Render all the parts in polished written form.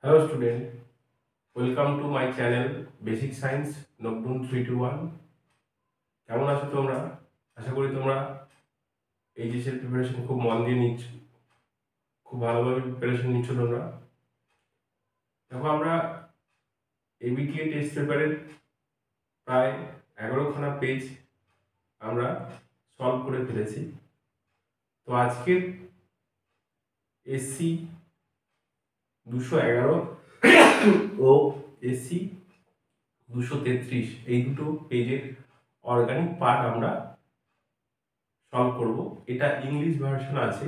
Hello student, welcome to my channel Basic Science Nocturne 321। কেমন আছো তোমরা? আশা করি তোমরা এইচএসের প্রিপারেশন খুব মন দিয়ে নিচ্ছ, খুব ভালোভাবে প্রিপারেশন নিচ্ছ তোমরা। দেখো আমরা এবিটিএ টেস্ট পেপারের প্রায় 11খানা পেজ আমরা সলভ করে ফেলেছি। তো আজকের এসসি 211 ও এসসি 233 এই দুটো পেজের অর্গানিক পার্ট আমরা সলভ করব। এটা ইংলিশ ভার্সন আছে,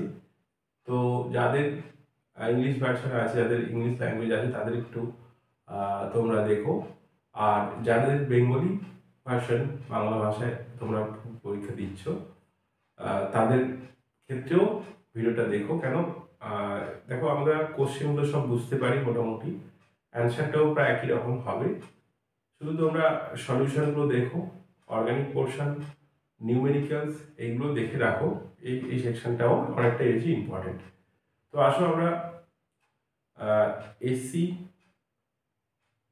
তো যাদের ইংলিশ ভার্সন আছে, যাদের ইংলিশ ল্যাঙ্গুয়েজ আছে তাদের একটু তোমরা দেখো, আর যাদের বেঙ্গলি ভার্সন বাংলা ভাষায় তোমরা পরীক্ষা দিচ্ছ তাদের ক্ষেত্রেও ভিডিওটা দেখো। কেন দেখো, আমরা কোশ্চেনগুলো সব বুঝতে পারি মোটামুটি, অ্যান্সারটাও প্রায় একই রকম হবে, শুধু তোমরা সলিউশনগুলো দেখো। অর্গানিক পোর্শন, নিউমেরিক্যালস এইগুলো দেখে রাখো, এই সেকশনটাও অনেকটা বেশি ইম্পর্টেন্ট। তো আসো আমরা এসসি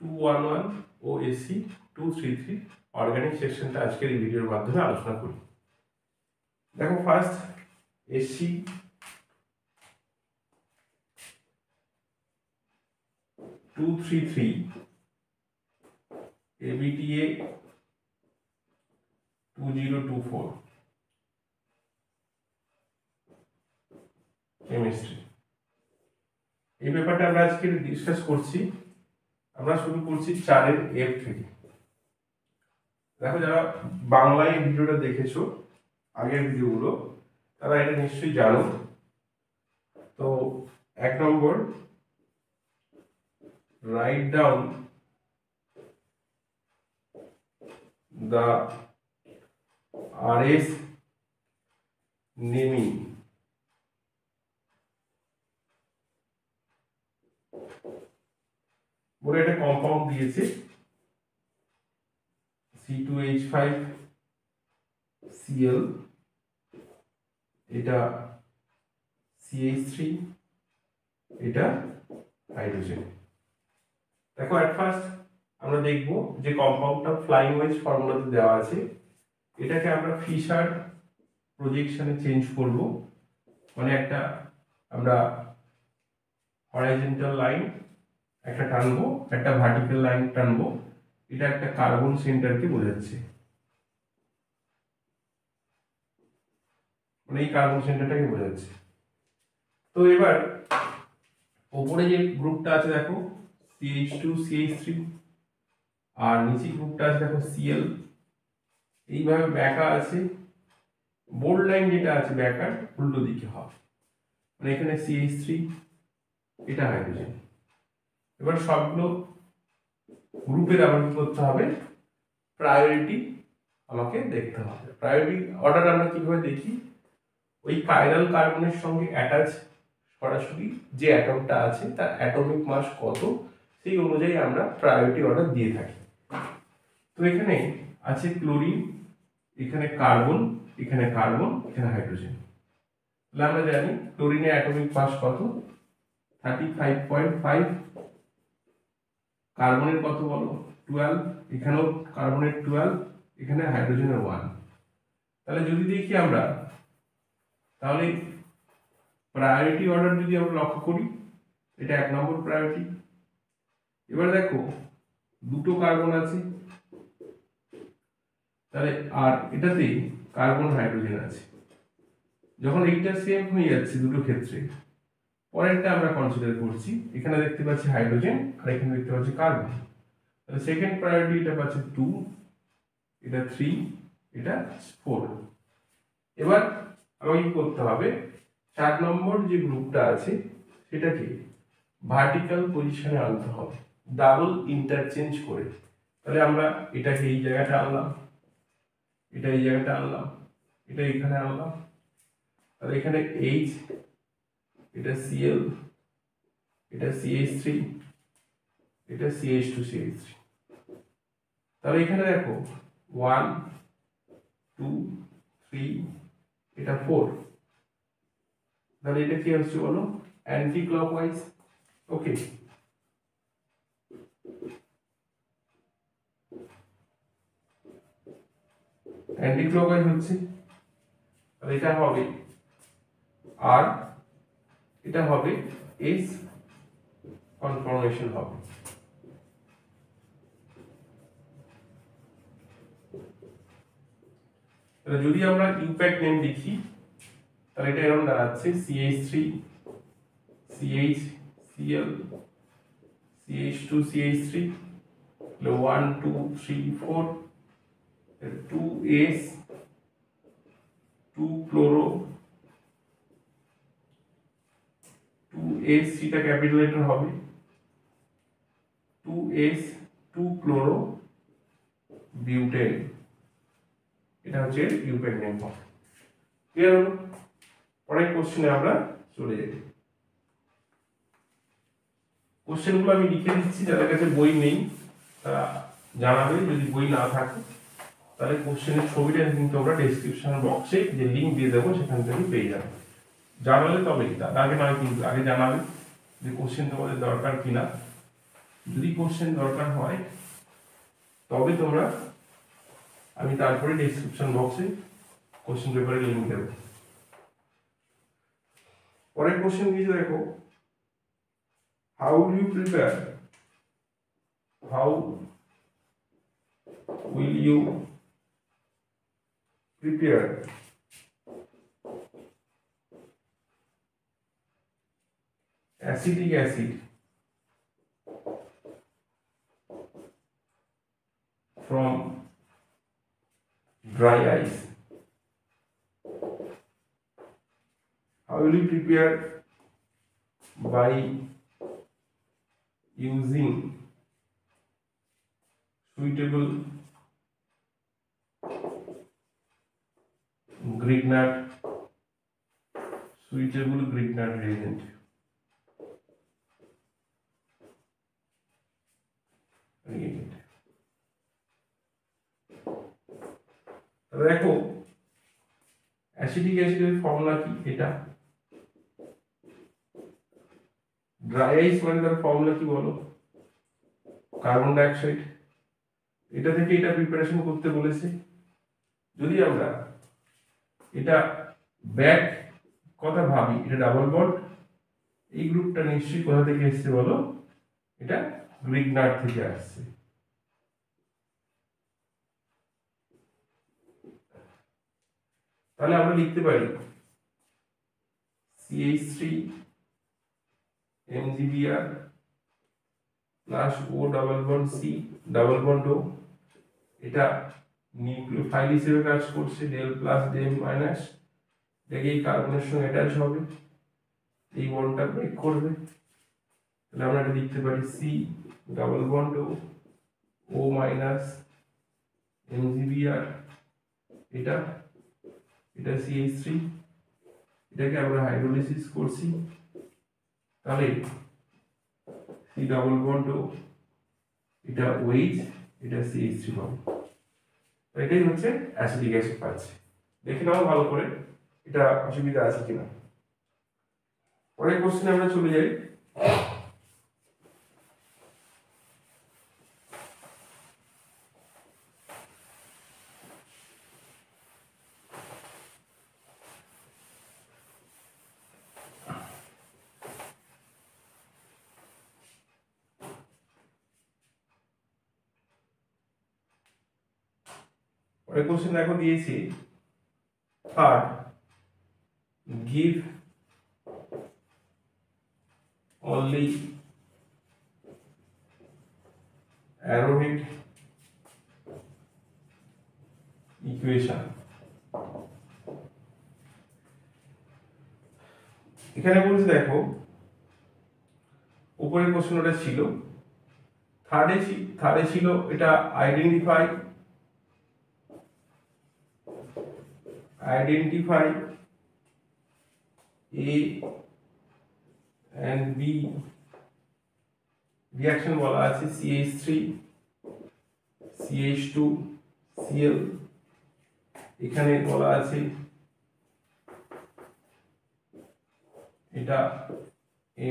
211 ও এসসি 233 অর্গানিক সেকশনটা আজকের এই ভিডিওর মাধ্যমে আলোচনা করি। দেখো, ফার্স্ট এসসি 233 এবিটিএ 2024 কেমিস্ট্রি, এই ব্যাপারটা আমরা আজকে ডিসকাস করছি। আমরা শুরু করছি 4-এর এফ থেকে। দেখো, যারা বাংলায় ভিডিওটা দেখেছো আগের ভিডিওগুলো, তারা এটা নিশ্চয়ই জানো। তো 1 নম্বর, write down the RS naming বলে একটা কম্পাউন্ড দিয়েছে C2H5Cl, এটা CH3, এটা হাইড্রোজেন। দেখো, অ্যাট ফার্স্ট আমরা দেখব যে কম্পাউন্ডটা ফ্লাইং ওয়েজ ফর্মুলাতে দেওয়া আছে, এটাকে আমরা ফিশার প্রজেকশনে চেঞ্জ করব। মানে একটা আমরা হরাইজন্টাল লাইন একটা টানবো, একটা ভার্টিক্যাল লাইন টানবো, এটা একটা কার্বন সেন্টারকে বোঝাচ্ছে, মানে এই কার্বন সেন্টারটাকে বোঝাচ্ছে। তো এবার ওপরে যে গ্রুপটা আছে দেখো CH2 CH3, আর নিচে গ্রুপটা আছে দেখো Cl, এইভাবে ব্যাকা আছে। বোল্ড লাইন যেটা আছে ব্যাকার উল্টো দিকে হবে, মানে এখানে CH3, এটা হাইড্রোজেন। এবার সবগুলো গ্রুপের আবার কি করতে হবে, প্রায়োরিটি আমাকে দেখতে হবে। প্রায়োরিটি অর্ডার আমরা কিভাবে দেখি, ওই কাইরাল কার্বনের সঙ্গে অ্যাটাচ সরাসরি যে অ্যাটমটা আছে তার অ্যাটমিক মাস কত, সেই অনুযায়ী আমরা প্রায়োরিটি অর্ডার দিয়ে থাকি। তো এখানে আছে ক্লোরিন, এখানে কার্বন, এখানে কার্বন, এখানে হাইড্রোজেন। তাহলে আমরা জানি ক্লোরিনের অ্যাটমিক মাস কত, 35.5, কার্বনের কত বলো 12, এখানেও কার্বনের 12, এখানে হাইড্রোজেনের 1। তাহলে যদি দেখি আমরা, তাহলে প্রায়োরিটি অর্ডার যদি আমরা লক্ষ্য করি, এটা 1 নম্বর প্রায়োরিটি। এবার দেখো দুটো কার্বন আছে, তাহলে আর এটাতে কার্বন হাইড্রোজেন আছে। যখন এইটা সেম হয়ে যাচ্ছে দুটো ক্ষেত্রে, পরেরটা আমরা কনসিডার করছি, এখানে দেখতে পাচ্ছি হাইড্রোজেন আর এখানে দেখতে পাচ্ছি কার্বন। তাহলে সেকেন্ড প্রায়োরিটি এটা পাচ্ছে 2, এটা 3, এটা 4। এবার আমাকে কি করতে হবে, 4 নম্বর যে গ্রুপটা আছে সেটাকে ভার্টিক্যাল পজিশনে আনতে হবে, ডাবল ইন্টারচেঞ্জ করে। তাহলে আমরা এটাকে এই জায়গাটা আনলাম, এটা এই জায়গাটা আনলাম, এটা এখানে আনলাম। তাহলে এখানে H, এটা Cl, এটা CH3, এটা CH2 CH3। তাহলে এখানে দেখো 1 2 3, এটা 4। তাহলে এটা কি হচ্ছে বলো, অ্যান্টি ক্লকওয়াইজ। ওকে, অ্যান্টি ক্লকওয়াইজ হচ্ছে, তাহলে এটা হবে আর এটা হবে এস কনফর্মেশন হবে। তাহলে যদি আমরা ইম্প্যাক্ট নেম লিখি তাহলে এটা এরকম দাঁড়াচ্ছে CH3 CH Cl CH2 CH3 1 2 3 4 2S 2 chloro 2S এটা ক্যাপিটাল লেটার হবে 2S 2 chloro বিউটেন, এটা হচ্ছে ইউপ্যাক নেম। ক্লিয়ার হলো? পরের কোশ্চেনে আমরা চলে যাই। কোশ্চেনগুলো আমি লিখে দিচ্ছি, যাদের কাছে বই নেই তারা জানাবে, যদি বই না থাকে তাহলে কোশ্চেনের ছবিটা কিন্তু আমরা ডেসক্রিপশন বক্সে যে লিংক দিয়ে দেবো সেখান থেকে পেয়ে যাবে। জানালে তবেই, তার আগে নয় কিন্তু, আগে জানাবে যে কোশ্চেন তোমাদের দরকার কিনা। যদি কোশ্চেন দরকার হয় তবে তোমরা, আমি তারপরে ডেসক্রিপশন বক্সে কোশ্চেন পেপারের লিংক দেবো। পরের কোশ্চেন কি দেখো, how will you prepare acetic acid from dry ice? How will you prepare? By using suitable Grignard reagent. দেখো অ্যাসিটিক অ্যাসিডের ফর্মুলা কি, এটা ড্রাই আইস মানে তার ফর্মুলা কি বলো, কার্বন ডাইঅক্সাইড। এটা থেকে এটা প্রিপারেশন করতে বলেছে। যদি আমরা এটা ব্যাক কথা ভাবি, এটা ডাবল বন্ড, এই গ্রুপটা নিশ্চয়ই কোথা থেকে এসেছে বলো, এটা গ্রিগনার্ড থেকে আসছে। তাহলে আমরা লিখতে পারি CH3 MgBr plus O double bond C double bond O, এটা নিউক্লিওফাইল হিসেবে কাজ করছে, ডেল প্লাস ডেল মাইনাস, এটাকে এই কার্বনের সঙ্গে অ্যাটাচ হবে, এই বন্ডটা ব্রেক করবে। তাহলে আমরা এটা লিখতে পারি C double bond O minus MgBr, এটা CH3, এটাকে আমরা হাইড্রোলিসিস করছি, তাহলে C ডাবল বন্ড O, এটা OH, এটা CH3 হবে। এটাই হচ্ছে অ্যাসিটিক অ্যাসিড পাচ্ছি। দেখে নাও ভালো করে এটা অসুবিধা আছে কিনা। পরের কোশ্চেনে আমরা চলে যাই। পরের কোশ্চেন দেখো দিয়েছি, third, give only arrowhead equation। এখানে বলছে দেখো, উপরের কোশ্চেনটা ছিল, থার্ডে ছিল এটা identify A and B reaction বলা আছে CH3 CH2 Cl, এখানে বলা আছে এটা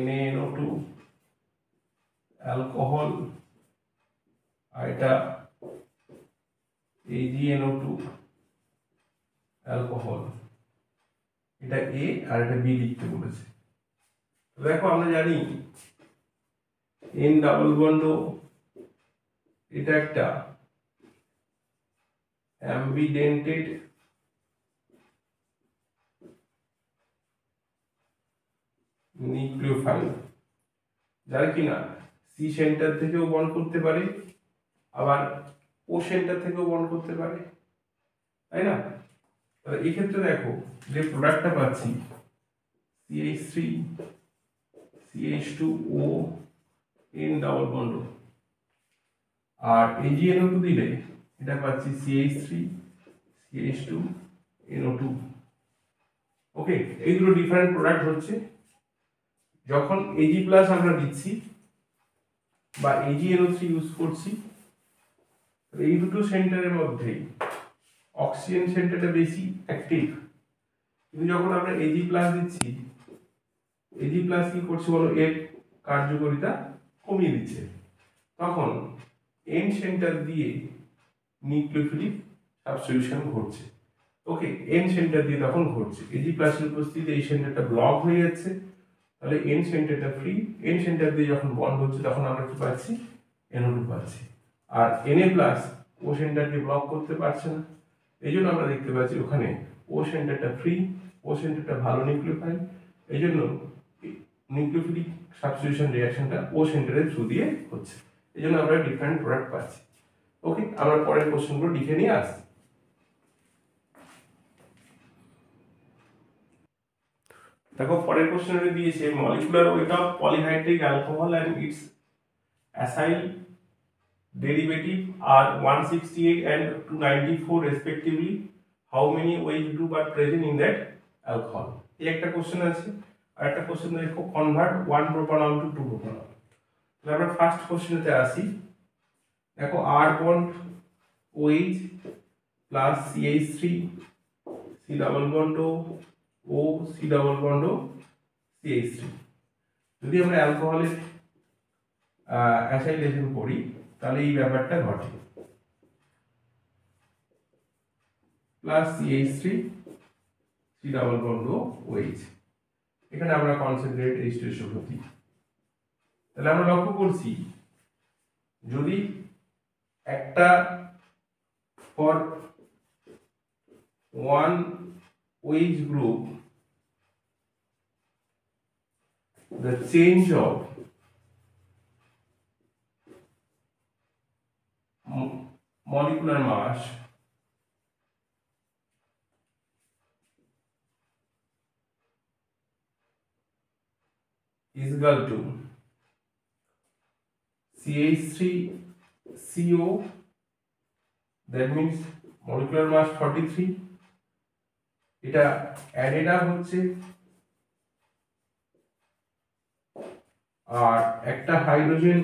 NaNO2 অ্যালকোহল, আর এটা AgNO2 অ্যালকোহল, এটা এ আর এটা বি লিখতে বলেছে। দেখো আমরা জানি এন ডাবল বন্ড এটা একটা অ্যাম্বিডেন্টেড নিউক্লিওফাইল, যার কিনা সি সেন্টার থেকেও বন্ড করতে পারে, আবার ও সেন্টার থেকেও বন্ড করতে পারে, তাই না? তাহলে এই ক্ষেত্রে দেখো যে প্রোডাক্টটা পাচ্ছি CH3 CH2O N double bond, আর AgNO2 দিলে এটা পাচ্ছি CH3 CH2 NO2। ওকে, এই দুটো ডিফারেন্ট প্রোডাক্ট হচ্ছে। যখন Ag+ আমরা দিচ্ছি বা AgNO3 ইউজ করছি, এই দুটো সেন্টারের মধ্যেই অক্সিজেন সেন্টারটা বেশি অ্যাক্টিভ, কিন্তু যখন আমরা Ag+ দিচ্ছি, Ag+ কি করছে বলো, এর কার্যকারিতা কমিয়ে দিচ্ছে, তখন N সেন্টার দিয়ে নিউক্লিওফিলিক সাবস্টিটিউশন ঘটছে। ওকে, N সেন্টার দিয়ে তখন ঘটছে, Ag+ এর উপস্থিতিতে এই সেন্টারটা ব্লক হয়ে যাচ্ছে, তাহলে N সেন্টারটা ফ্রি, N সেন্টার দিয়ে যখন বন্ড হচ্ছে তখন আমরা কি পাচ্ছি, NO2 পাচ্ছি। আর Na+ ও সেন্টারকে ব্লক করতে পারছে না, এই জন্য আমরা দেখতে পাচ্ছি ওখানে ও সেন্টারটা ফ্রি, ও সেন্টারটা ভালো নিউক্লিওফাইল, এই জন্য নিউক্লিওফিলিক সাবস্টিটিউশন রিঅ্যাকশনটা ও সেন্টারের থ্রু দিয়ে হচ্ছে, এই জন্য আমরা ডিফারেন্ট প্রোডাক্ট পাচ্ছি। ওকে, আমরা পরের কোশ্চেনগুলো লিখে নিয়ে আসছি। দেখো পরের কোশ্চেনে দিয়েছে molecular weight of polyhydric alcohol and it's acyl derivative are 168 and 294 respectively. How many OH group are present in that alcohol? এই একটা কোশ্চেন আছে, আর একটা কোশ্চেন দেখো কনভার্ট 1 প্রোপানল টু 2 প্রোপানল। তাহলে আমরা ফার্স্ট কোশ্চেনেতে আসি। দেখো R bond OH plus CH3 C double bond O C double bond CH3। যদি আমরা অ্যালকোহলের অ্যাসাইলেশন করি তাহলে এই ব্যাপারটা ঘটে, plus CH3 C double bond OH, এখানে আমরা কনসেন্ট্রেট H2 প্রতি। তাহলে আমরা লক্ষ্য করছি যদি একটা for one OH group the change of molecular mass is equal to CH3CO, that means molecular mass 43, এটা অ্যাডেড আপ হচ্ছে, আর একটা হাইড্রোজেন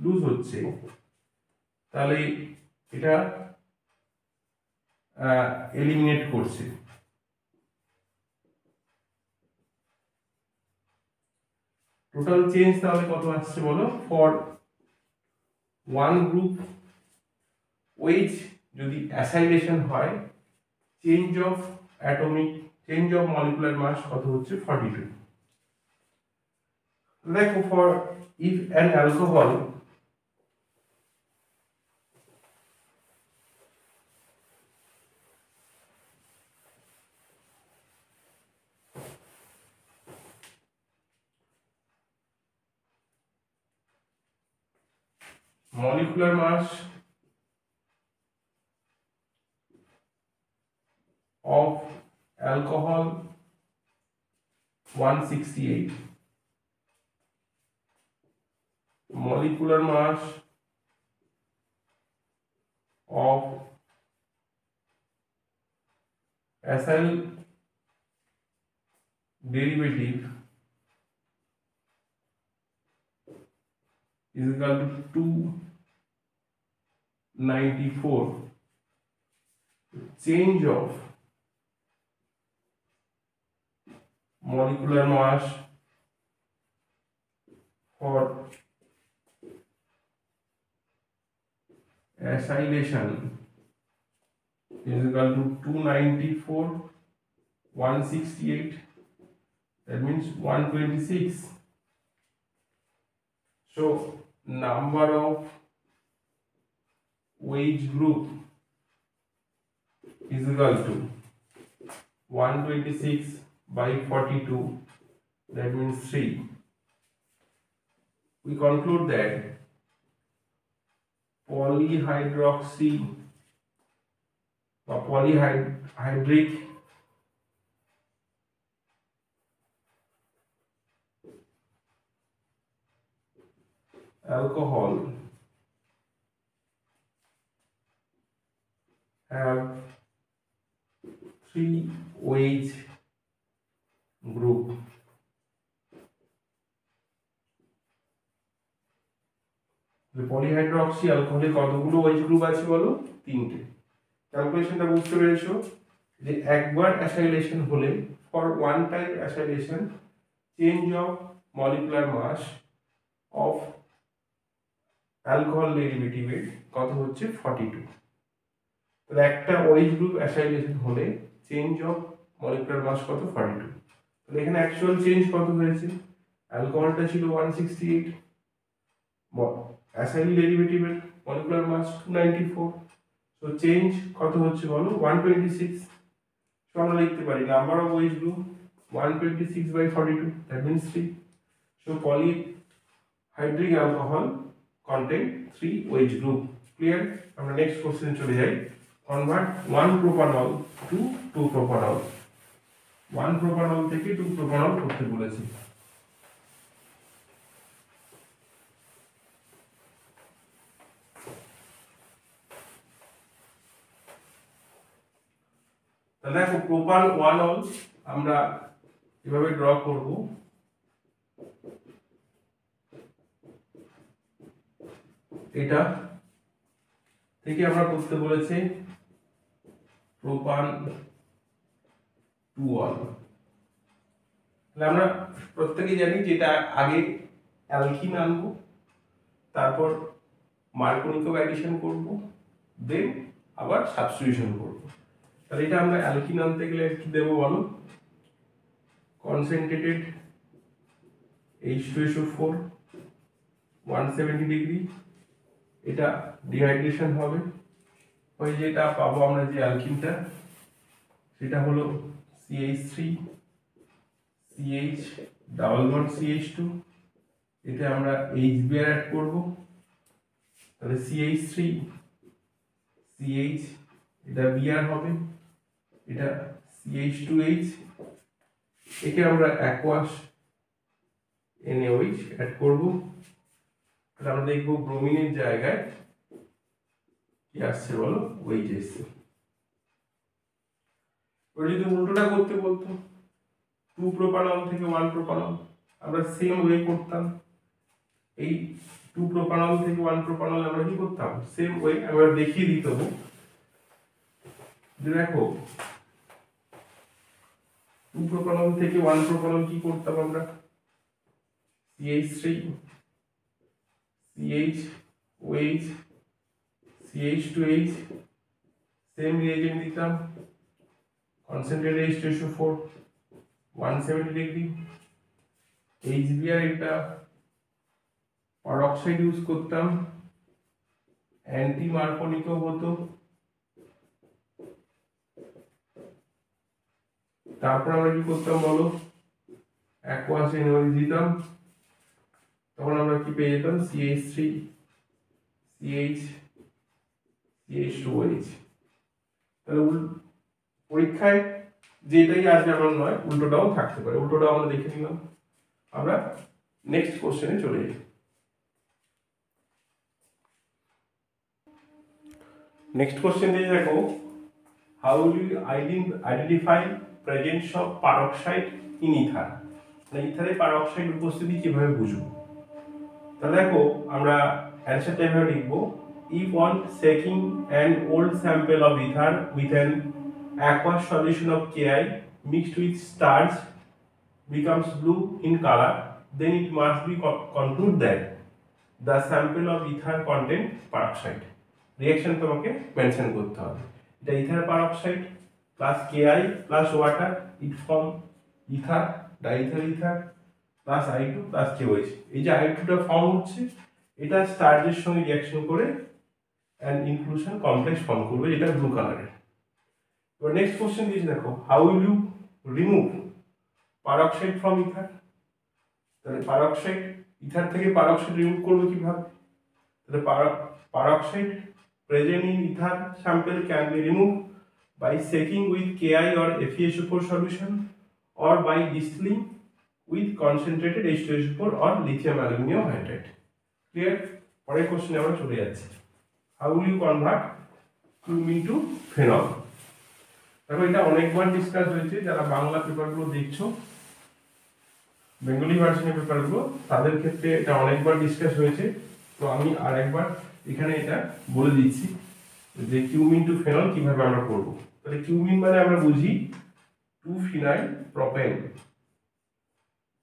লুজ হচ্ছে, তাহলে এটা এলিমিনেট করছে। টোটাল চেঞ্জ তাহলে কত আসছে বলো, ফর ওয়ান গ্রুপ OH যদি অ্যাসাইলেশন হয়, চেঞ্জ অফ মলিকুলার মাস কত হচ্ছে, 42। দেখো for if an alcohol molecular mass of alcohol 168, molecular mass of acyl derivative is equal to 294, change of molecular mass for acylation is equal to 294, 168, that means 126. So number of OH group is equal to 126 by 42, that means 3. We conclude that polyhydroxy or polyhydric alcohol have 3 OH group. Polyhydroxy অ্যালকোহলে কতগুলো OH group আছে বলো? 3টে। ক্যালকুলেশনটা বুঝতে পেরেছো যে একবার acylation হলে for one time acylation change of molecular mass of alcohol ডেরিভেটিভের কত হচ্ছে 42। তাহলে একটা OH গ্রুপ অ্যাসাইলেশন হলে চেঞ্জ অফ মলিকুলার মাস কত 42। তাহলে এখানে অ্যাকচুয়াল চেঞ্জ কত হয়েছে? অ্যালকোহলটা ছিল 168, অ্যাসাইল ডেরিভেটিভের মলিকুলার মাস 294, সো চেঞ্জ কত হচ্ছে বলো? 126। সো আমরা লিখতে পারি number of OH group 126 by 42, that means 3. So polyhydric alcohol contain 3 OH group. Clear? আমরা নেক্সট কোশ্চেনে চলে যাই। Convert 1 propanol to 2 propanol। 1 propanol থেকে 2 propanol করতে বলেছি। তাহলে দেখো প্রোপান 1ol আমরা এভাবে ড্র করব। এটা থেকে আমরা করতে বলেছে প্রোপান 2ol। তাহলে আমরা প্রত্যেকেই জানি যে এটা আগে অ্যালকিন আনবো, তারপর মার্কোনিকো অ্যাডিশন করব, দেন আবার সাবস্টিটিউশন করব। তাহলে এটা আমরা অ্যালকিন আনতে গেলে কি দেব বলো? কনসেন্ট্রেটেড H2SO4 170 ডিগ্রি, এটা ডিহাইড্রেশন হবে, ওই যেটা পাবো আমরা যে অ্যালকিনটা সেটা হলো CH3 CH double bond CH2, এতে আমরা HBr অ্যাড করব। তাহলে CH3 CH এটা Br হবে, এটা CH2H, একে আমরা অ্যাকোয়াস NaOH অ্যাড করব। তাহলে আমরা দেখব ব্রোমিনের জায়গায় কি আসছে বলো? OH এসছে। ওই যদি উল্টোটা করতে বলতো 2 প্রোপানল থেকে 1 প্রোপানল, আমরা সেম ওয়ে করতাম। এই 2 প্রোপানল থেকে 1 প্রোপানল আমরা কি করতাম? Same way. আমরা দেখিয়ে দিই তবু। দেখো 2 প্রোপানল থেকে 1 প্রোপানল কি করতাম আমরা? CH3 CH OH CH2H, same reagent দিতাম, কনসেন্ট্রেটেড H2SO4 170 ডিগ্রি, HBr এটা পারঅক্সাইড ইউজ করতাম, অ্যান্টি মার্কোনিকো হতো, তারপর আমরা কি করতাম বলো? অ্যাকোয়াস NaOH দিতাম, তখন আমরা কি পেয়ে যেতাম? CH3 CH CH2OH। তাহলে পরীক্ষায় যেটাই আসবে এমন নয়, উল্টোটাও থাকতে পারে। উল্টোটাও আমরা দেখে নিলাম। আমরা নেক্সট কোশ্চেনে চলে যাই। নেক্সট কোশ্চেন দিয়ে দেখো, how will you identify presence of peroxide in ether? মানে ইথারে পারঅক্সাইড উপস্থিতি কিভাবে বুঝবো? তাহলে দেখো আমরা অ্যানসারটা এভাবে লিখবো, if on shaking an old sample of ether with an aqueous solution of Ki mixed with starch becomes blue in color, then it must be conclude that the sample of ether contain peroxide. Reaction তোমাকে mention করতে হবে। এটা ether peroxide plus Ki plus water, it form ether, diether ether plus I2 plus KOH। এই যে I2 টা form হচ্ছে, এটা স্টার্চের সঙ্গে রিঅ্যাকশন করে অ্যান ইনক্লুশন কমপ্লেক্স ফর্ম করবে, যেটা ব্লু কালারের। এবার নেক্সট কোশ্চেন দিয়েছে, দেখো how will you remove peroxide from ether. তাহলে পারঅক্সাইড, ইথার থেকে পারঅক্সাইড রিমুভ করবে কিভাবে? তাহলে peroxide present in ether sample can be removed by shaking with Ki or FeSO4 solution or by distilling with concentrated H2SO4 or lithium aluminum hydride. Clear? পরের কোশ্চেনে আমরা চলে যাচ্ছি, how will you convert cumene to phenol? দেখো এটা অনেকবার discuss হয়েছে, যারা বাংলা পেপারগুলো দেখছো, বেঙ্গলি ভার্সনের পেপারগুলো, তাদের ক্ষেত্রে এটা অনেকবার ডিসকাস হয়েছে। তো আমি আর একবার এখানে এটা বলে দিচ্ছি যে কিউমিন টু ফেনল কিভাবে আমরা করব। তাহলে কিউমিন মানে আমরা বুঝি 2-phenyl propane,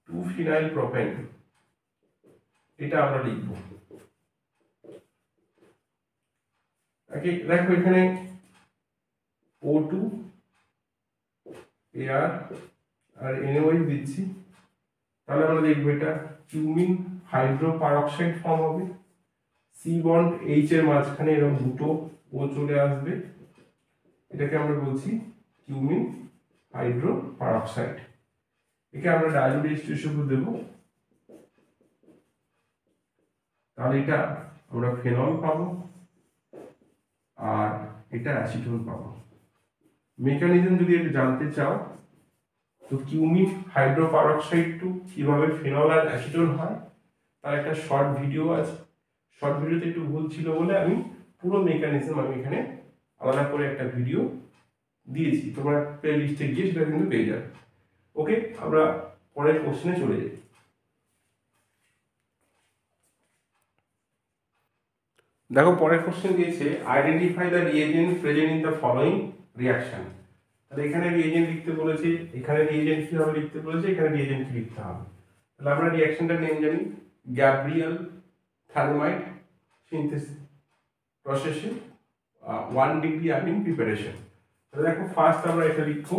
2-phenyl propane, এটা আমরা লিখব। দেখো এখানে O2 Ar আর NaOH দিচ্ছি, তাহলে আমরা দেখবো এটা কিউমিন হাইড্রোপারঅক্সাইড ফর্ম হবে, সি বন্ড এইচ এর মাঝখানে এরকম দুটো ও চলে আসবে, এটাকে আমরা বলছি কিউমিন হাইড্রোপারঅক্সাইড। একে আমরা ডাইলুট H2SO4 দেব, তাহলে এটা আমরা ফেনল পাবো আর এটা অ্যাসিটোন পাবো। মেকানিজম যদি এটা জানতে চাও, তো কিউমিন হাইড্রোপারঅক্সাইড টু কিভাবে ফেনল আর অ্যাসিটোন হয় তার একটা শর্ট ভিডিও আছে। শর্ট ভিডিওতে একটু ভুল ছিল বলে আমি পুরো মেকানিজম আমি এখানে আলাদা করে একটা ভিডিও দিয়েছি, তোমরা প্লে লিস্টে গিয়ে সেটা কিন্তু পেয়ে যাবে। ওকে, আমরা পরের কোশ্চেনে চলে যাই। দেখো পরের কোশ্চেন দিয়েছে identify the reagent present in the following reaction. তাহলে এখানে রিএজেন্ট লিখতে বলেছে, এখানে রিএজেন্ট কিভাবে লিখতে বলেছে, এখানে রিএজেন্ট কি লিখতে হবে। তাহলে আমরা রিঅ্যাকশনটার নেম জানি, গ্যাব্রিয়েল থার্মাইট সিনথেসিস প্রসেসে 1 ডিগ্রি আমিন প্রিপারেশন। তাহলে দেখো ফার্স্ট আমরা এটা লিখবো,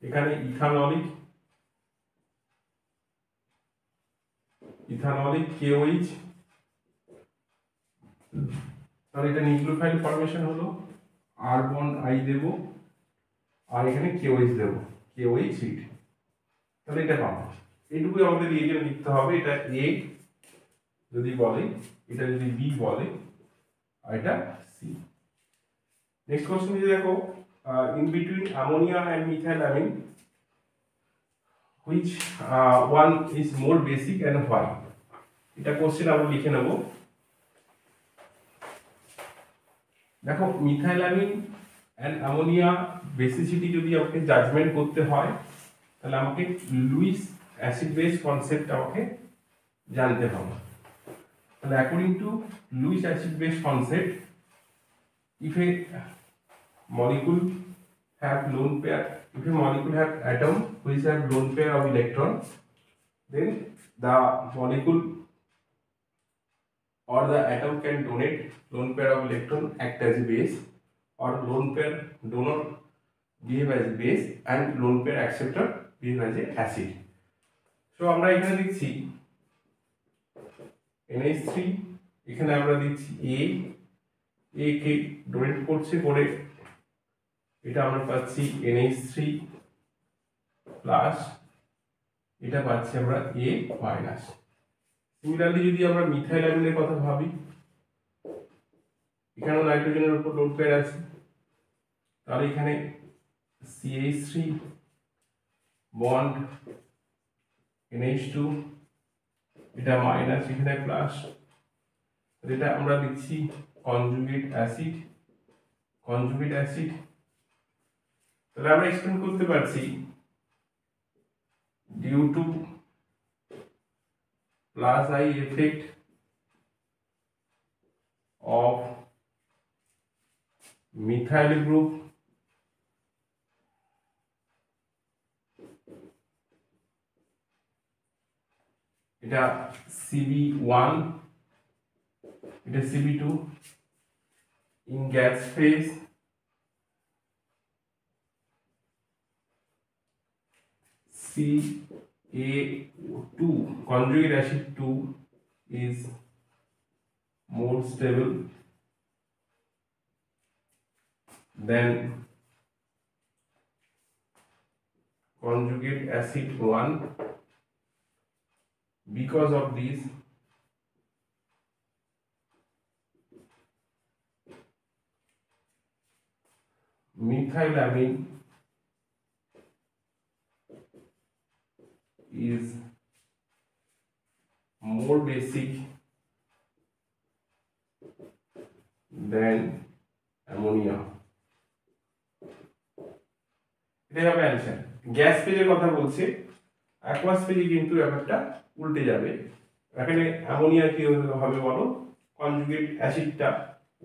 এখানে ইথানলিক KOH, তাহলে এটা নিউক্লিওফাইল ফর্মেশন হলো, আর বন্ড I দেব আর এখানে KOH দেব, KOH হিট। তাহলে এটা পাবো, এইটুকুই আমাদের রিএজেন্ট লিখতে হবে। এটা A যদি বলে, এটা যদি B বলে, আর এটা C। নেক্সট কোশ্চেন দিয়ে দেখো in between ammonia and methylamine which one is more basic and why? এটা কোশ্চেন আমরা লিখে নেব। দেখো মিথাইলামিন এন্ড অ্যামোনিয়া বেসিসিটি যদি আমাকে জাজমেন্ট করতে হয়, তাহলে আমাকে লুইস অ্যাসিড বেস কনসেপ্ট আমাকে জানতে হবে। তাহলে according to Lewis acid base concept, if a molecule have lone pair, if a molecule have atom which have lone pair of electron, then the molecule or the atom can donate lone pair of electron act as a base, or lone pair donor behave as a base and lone pair acceptor behave as a acid. So আমরা এখানে লিখছি NH3, এখানে আমরা দিচ্ছি A K donate করছে করে এটা আমরা পাচ্ছি NH3 প্লাস, এটা পাচ্ছি আমরা A মাইনাস। সিমিলারলি যদি আমরা মিথাইলামিনের কথা ভাবি, এখানেও নাইট্রোজেনের উপর লোড পেয়ার আছে, তাহলে এখানে CH3 বন্ড NH2, এটা মাইনাস, এখানে প্লাস, এটা আমরা লিখছি কনজুগেট অ্যাসিড, কনজুগেট অ্যাসিড। তাহলে আমরা এক্সপ্লেন করতে পারছি due to plus I effect of methyl group এটা CB1, এটা CB2 in gas phase CA2 conjugate acid 2 is more stable than conjugate acid 1 because of this methylamine is more basic than ammonia. এটাই হবে answer. Gas ফেজের কথা বলছে, aqueous ফেজে কিন্তু ব্যাপারটা উল্টে যাবে। এখানে অ্যামোনিয়া কি হবে বলো, কনজুগেট অ্যাসিডটা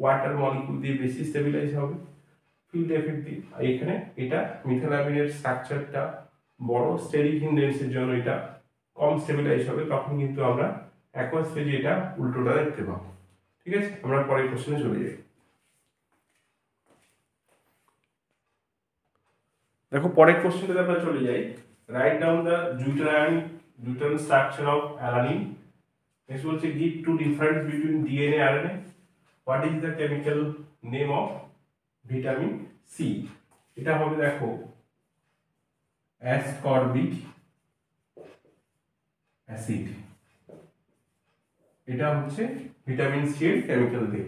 ওয়াটার মলিকিউল দিয়ে বেশি স্টেবিলাইজ হবে ফিল্ড এফেক্টিভ। এখানে এটা মিথাইলামিনের স্ট্রাকচারটা বড়, স্টেরিক হিন্ডেন্সের জন্য এটা কম স্টেবিলাইজ হবে, তখন কিন্তু আমরা অ্যাকুয়াস ফেজে এটা উল্টোটা দেখতে পাবো। ঠিক আছে, আমরা পরের কোশ্চেনে চলে যাই। দেখো পরের কোশ্চেনটাতে আমরা চলে যাই। Right down the deuterium structure of alanine. Next বলছে give two difference between DNA RNA. What is the chemical name of vitamin C? এটা হবে দেখো ascorbic acid। এটা হচ্ছে ভিটামিন সি এর chemical name.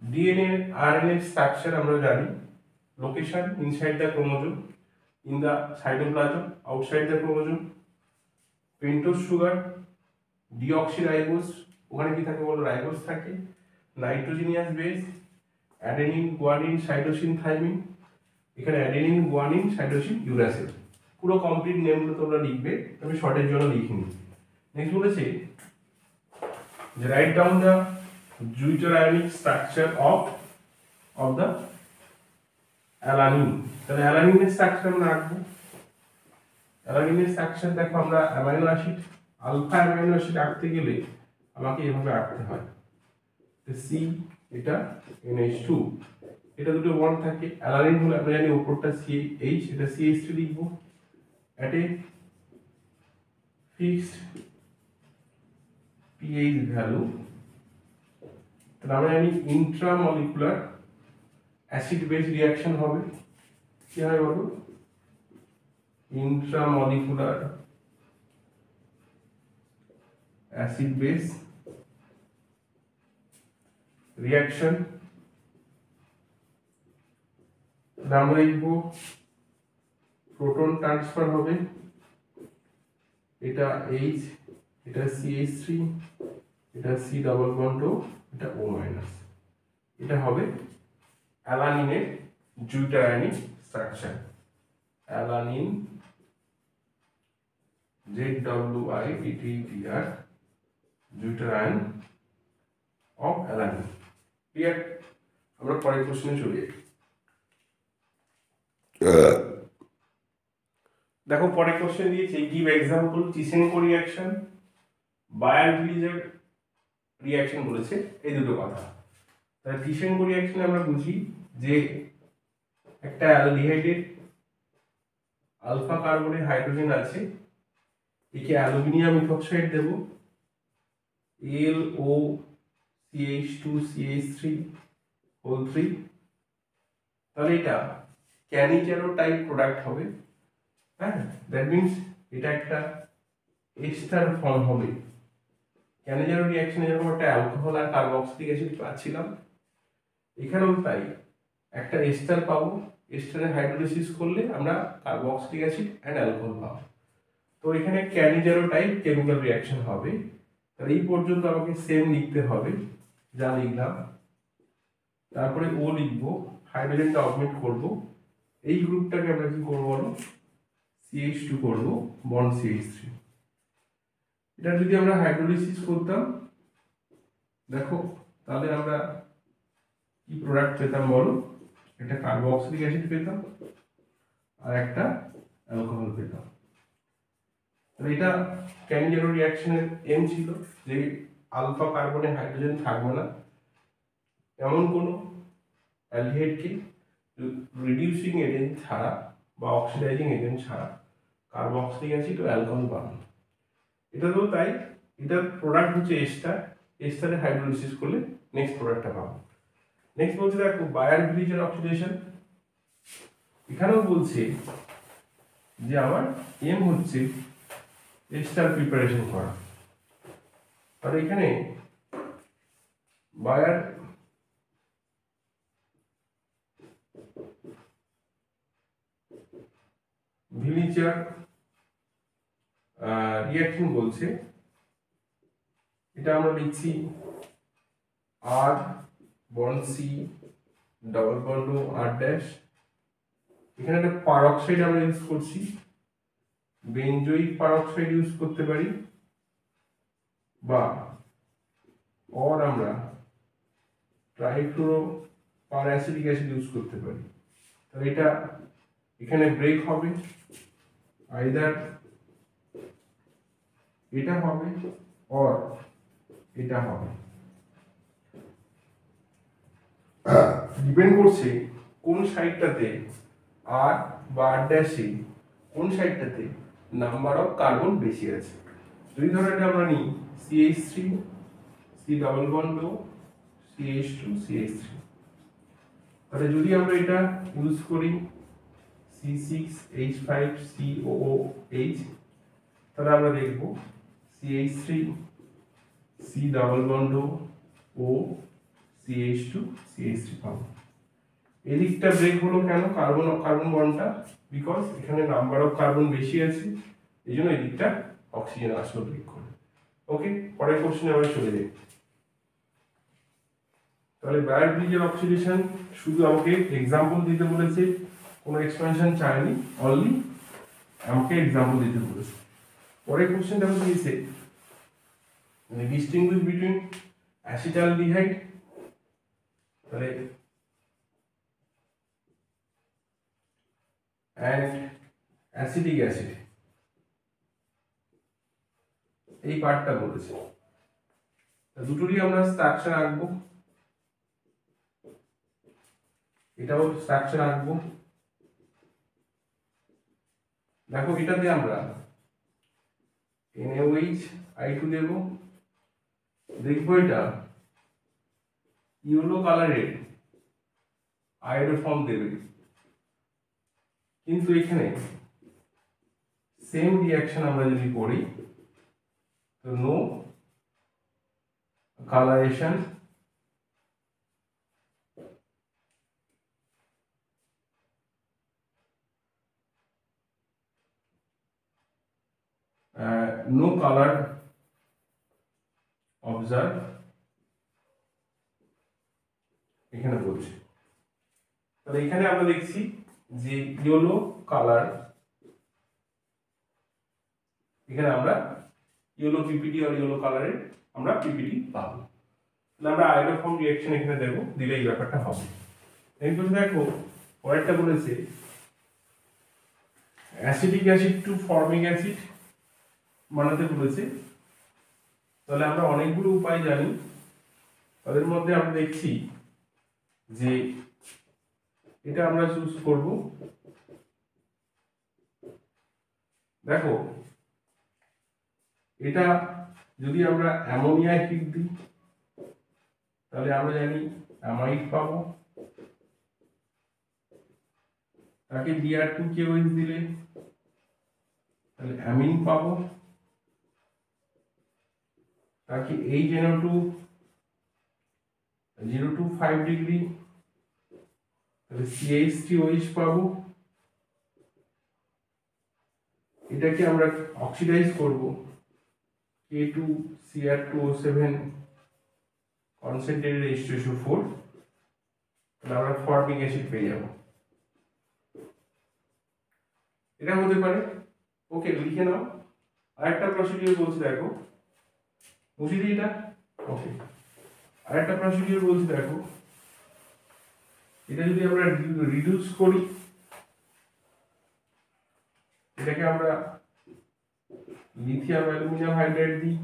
DNA RNA structure আমরা জানি, location inside the chromosome, in the cytoplasm, outside the chromosome. Pentose sugar, deoxyribose, ওখানে কি থাকে বলো, রাইবোজ থাকে। Nitrogenous base, adenine, guanine, cytosine, thymine. এখানে অ্যাডেনিন, গুয়ানিন, সাইটোসিন, ইউরাসিল। পুরো কমপ্লিট নেমগুলো তোমরা লিখবে, আমি শর্টের জন্য লিখিনি। নেক্সট বলেছে যে write down the deuterionic structure of the alanine। তাহলে অ্যালানিনের স্ট্রাকচার আমরা রাখবো। অ্যালানিনের স্ট্রাকচার দেখো, আমরা amino acid, alpha amino acid আঁকতে গেলে আমাকে এভাবে আঁকতে হয়। সি, এটা NH2, এটা দুটো বন্ড থাকে। অ্যালানিন হলে আমরা জানি উপরটা CH, এটা CH3 লিখবো। at a fixed pH value, তাহলে আমরা জানি ইন্ট্রামলিকুলার অ্যাসিড বেস রিঅ্যাকশন হবে। কি হয় বলো, ইন্ট্রামলিকুলার অ্যাসিড বেস রিঅ্যাকশন। আমরা লিখবো প্রোটন ট্রান্সফার হবে, এটা H, এটা CH3, এটা C ডাবল বন্ড ও এটা O মাইনাস। এটা হবে অ্যালানিনের deuterionic structure. Alanine ZWITTER, deuterion of alanine. Clear? আমরা পরের কোশ্চেনে চলে যাই। দেখো পরের কোশ্চেন দিয়েছে, গিভ এক্সাম্পল চিসেনকো রিঅ্যাকশন, বায়ার-ভিলিজের রিঅ্যাকশন বলেছে, এই দুটো কথা। তাহলে চিসেনকো রিঅ্যাকশনে আমরা বুঝি যে একটা অ্যালডিহাইডের আলফা কার্বনের হাইড্রোজেন আছে, একে অ্যালুমিনিয়াম ইথক্সাইড দেব, LOCH2CH3 তাহলে এটা ক্যানিচারো টাইপ প্রোডাক্ট হবে। হ্যাঁ, দ্যাট মিনস এটা একটা এস্টার ফর্ম হবে। ক্যানিচারো রিঅ্যাকশনে যেরকম একটা অ্যালকোহল আর কার্বক্সিলিক অ্যাসিড পাচ্ছিলাম, এখানেও তাই একটা এস্টার পাবো, এস্টারের হাইড্রোলিসিস করলে আমরা কার্বক্সিলিক অ্যাসিড অ্যান্ড অ্যালকোহল পাবো। তো এখানে ক্যানিচারো টাইপ কেমিক্যাল রিঅ্যাকশন হবে। তাহলে এই পর্যন্ত আমাকে সেম লিখতে হবে যা লিখলাম। তারপরে ও লিখবো, হাইড্রোজেনটা অবমিট করব, এই গ্রুপটাকে আমরা কি করবো বলো, CH2 করব, বন্ড CH3। এটা যদি আমরা হাইড্রোলিসিস করতাম দেখো, তাহলে আমরা কি প্রোডাক্ট পেতাম বলো, একটা কার্বক্সিলিক অ্যাসিড পেতাম আর একটা অ্যালকোহল পেতাম। তাহলে এটা ক্যানিচারো রিঅ্যাকশনের এম ছিল যে আলফা কার্বনে হাইড্রোজেন থাকবে না, এমন কোনো অ্যালডিহাইডকে রিডিউসিং এজেন্ট ছাড়া বা অক্সিডাইজিং এজেন্ট ছাড়া কার্বক্সিলিক অ্যাসিড ও অ্যালকোহল পাবো। এটা তো তাই, এটার প্রোডাক্ট হচ্ছে এস্টার, এস্টারে হাইড্রোলিসিস করলে নেক্সট প্রোডাক্টটা পাবো। নেক্সট বলছে দেখো বায়ার ব্রিজের অক্সিডেশন। এখানেও বলছে যে আমার এম হচ্ছে এস্টার প্রিপারেশন করা। আর এখানে বায়ার ভিলিচার রিয়াকশন বলছে, এটা আমরা লিখছি আর বন্ড সি ডবল বন্ড ও আর ড্যাশ। এখানে একটা পারক্সাইড আমরা ইউজ করছি, বেনজোইক পারক্সাইড ইউজ করতে পারি, বা আমরা ট্রাইফ্লুরো পারঅ্যাসিটিক অ্যাসিড ইউজ করতে পারি। তাহলে এটা এখানে ব্রেক হবে, আইদার এটা হবে অর এটা হবে, ডিপেন্ড করছে কোন সাইডটাতে আর বা আর ড্যাশে কোন সাইডটাতে নাম্বার অফ কার্বন বেশি আছে। যদি ধরো এটা আমরা নিই CH3 সি ডবল বন্ড ও CH2 CH3, তাহলে যদি আমরা এটা ইউজ করি C6H5COOH, তাহলে আমরা দেখব CH3 সি ডবল বন্ড ও CH2 CH3 পাবো। এদিকটা ব্রেক হলো কেন, কার্বন কার্বন বন্ডটা, বিকজ এখানে নাম্বার অফ কার্বন বেশি আছে, এই জন্য এদিকটা অক্সিজেন আসলে ব্রেক করে। ওকে, পরের কোশ্চেনে আমরা চলে যাই। তাহলে বায়ার ব্রিজের অক্সিডেশন শুধু আমাকে এক্সাম্পল দিতে বলেছে, কোনো এক্সপ্যানশন চায়নি, অনলি আমাকে এক্সাম্পল দিতে বলেছে। পরের কোশ্চেনটা হচ্ছে দিয়েছে ডিস্টিংগুইশ বিটুইন অ্যাসিটালডিহাইড, তাহলে অ্যান্ড অ্যাসিটিক অ্যাসিড, এই পার্টটা বলেছে। দুটোরই আমরা স্ট্রাকচার আঁকবো, এটাও স্ট্রাকচার আঁকবো। দেখো এটাতে আমরা NaOH দেব, দেখবো এটা ইয়েলো কালারের আয়োডোফর্ম দেবে, কিন্তু এখানে সেম রিয়াকশন আমরা যদি করি তো no coloration, no colour observe, এখানে বলছি। তাহলে এখানে আমরা দেখছি যে ইয়েলো কালার, এখানে আমরা ইয়েলো পিপিটি আর ইয়েলো কালারের আমরা পিপিটি পাবো। তাহলে আমরা আয়োডোফর্ম রিঅ্যাকশন এখানে দেব, দিলে এই ব্যাপারটা হবে। এরপর দেখো পরেরটা বলেছে acetic acid to formic acid বানাতে বলেছে। তাহলে আমরা অনেকগুলো উপায় জানি, তাদের মধ্যে আমরা দেখছি যে এটা আমরা চুজ করব। দেখো এটা যদি আমরা অ্যামোনিয়ায় হিট দিই তাহলে আমরা জানি অ্যামাইড পাবো, তাকে Br2KOH দিলে তাহলে অ্যামিন পাবো, তাকে HNO2 025 ডিগ্রি তাহলে CH3OH পাবো, এটাকে আমরা অক্সিডাইজ করব K2Cr2O7 কনসেন্ট্রেটেড H2SO4, তাহলে আমরা ফর্মিক অ্যাসিড পেয়ে যাব। এটা হতে পারে। ওকে, লিখে নাও। আরেকটা প্রসিডিউর বলছি, দেখো বুঝি দিই এটা। ওকে, আরেকটা প্রসিডিউর বলছি, দেখো এটা যদি আমরা রিডিউস করি, এটাকে আমরা লিথিয়াম অ্যালুমিনিয়াম হাইড্রাইড দিই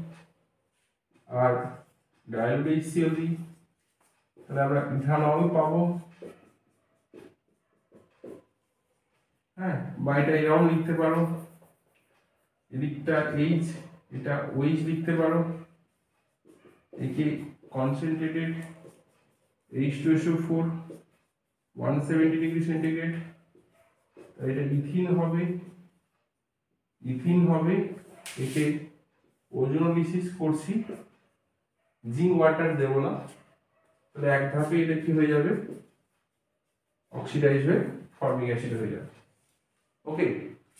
আর ডায়োড HCl দিই, তাহলে আমরা ইথানল পাবো। হ্যাঁ, বা এটা এরকম লিখতে পারো এদিকটা এইচ, এটা ওইচ লিখতে পারো, একে কনসেন্ট্রেটেড H2SO4 170 ডিগ্রি সেন্টিগ্রেড, এটা ইথিন হবে, একে ওজোনোলিসিস করছি, জিঙ্ক ওয়াটার দেব না, তাহলে এক ধাপে এটা কি হয়ে যাবে, অক্সিডাইজ হয়ে ফর্মিক অ্যাসিড হয়ে যাবে। ওকে,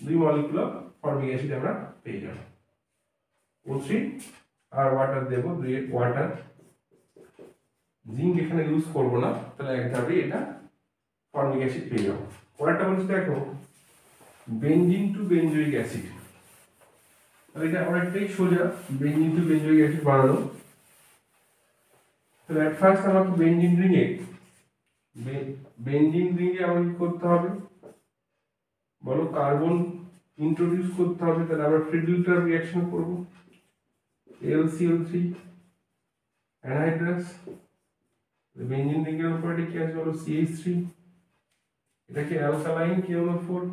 2 মলিকুলার ফর্মিক অ্যাসিড আমরা পেয়ে যাব। O3 আর ওয়াটার দেব, 2 ওয়াটার, জিঙ্ক এখানে ইউজ করব না, তাহলে এক ধাপে এটা ফর্মিক অ্যাসিড পেয়ে যাব। পরেরটা বলছি দেখো, বেনজিন টু বেনজোইক অ্যাসিড, তাহলে এটা অনেকটাই সোজা, বেনজিন টু বেনজোইক অ্যাসিড বানানো। তাহলে এট ফার্স্ট আমাকে বেনজিন রিংয়ে আমাকে কি করতে হবে বলো, কার্বন ইন্ট্রোডিউস করতে হবে, তাহলে আমরা ফ্রিডল-টার্ম রিঅ্যাকশন করব, AlCl3 অ্যানহাইড্রাস, বেনজিন রিংয়ের উপর এটা কি আছে বলো, CH3, এটাকে অ্যালকালাইন KNO4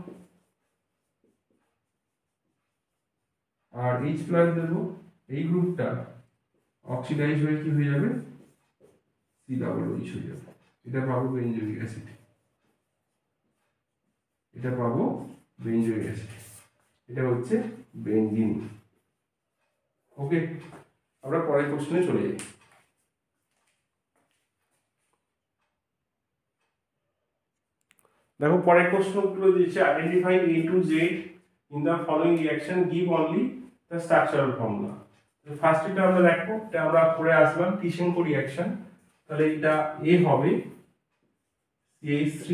আর H+ দেব, এই গ্রুপটা অক্সিডাইজ হয়ে কি হয়ে যাবে, COOH হয়ে যাবে, এটা পাবো বেনজোইক অ্যাসিড, এটা পাবো বেনজোইক অ্যাসিড, এটা হচ্ছে বেনজিন। ওকে, আমরা পরের কোশ্চেনে চলে যাই। দেখো পরের কোশ্চেনগুলো দিয়েছে, identify A to Z in the following reaction, give only the structural formula. First এটা আমরা দেখো, এটা আমরা পরে আসলাম টিশেনকো রিঅ্যাকশন, তাহলে এটা A হবে CH3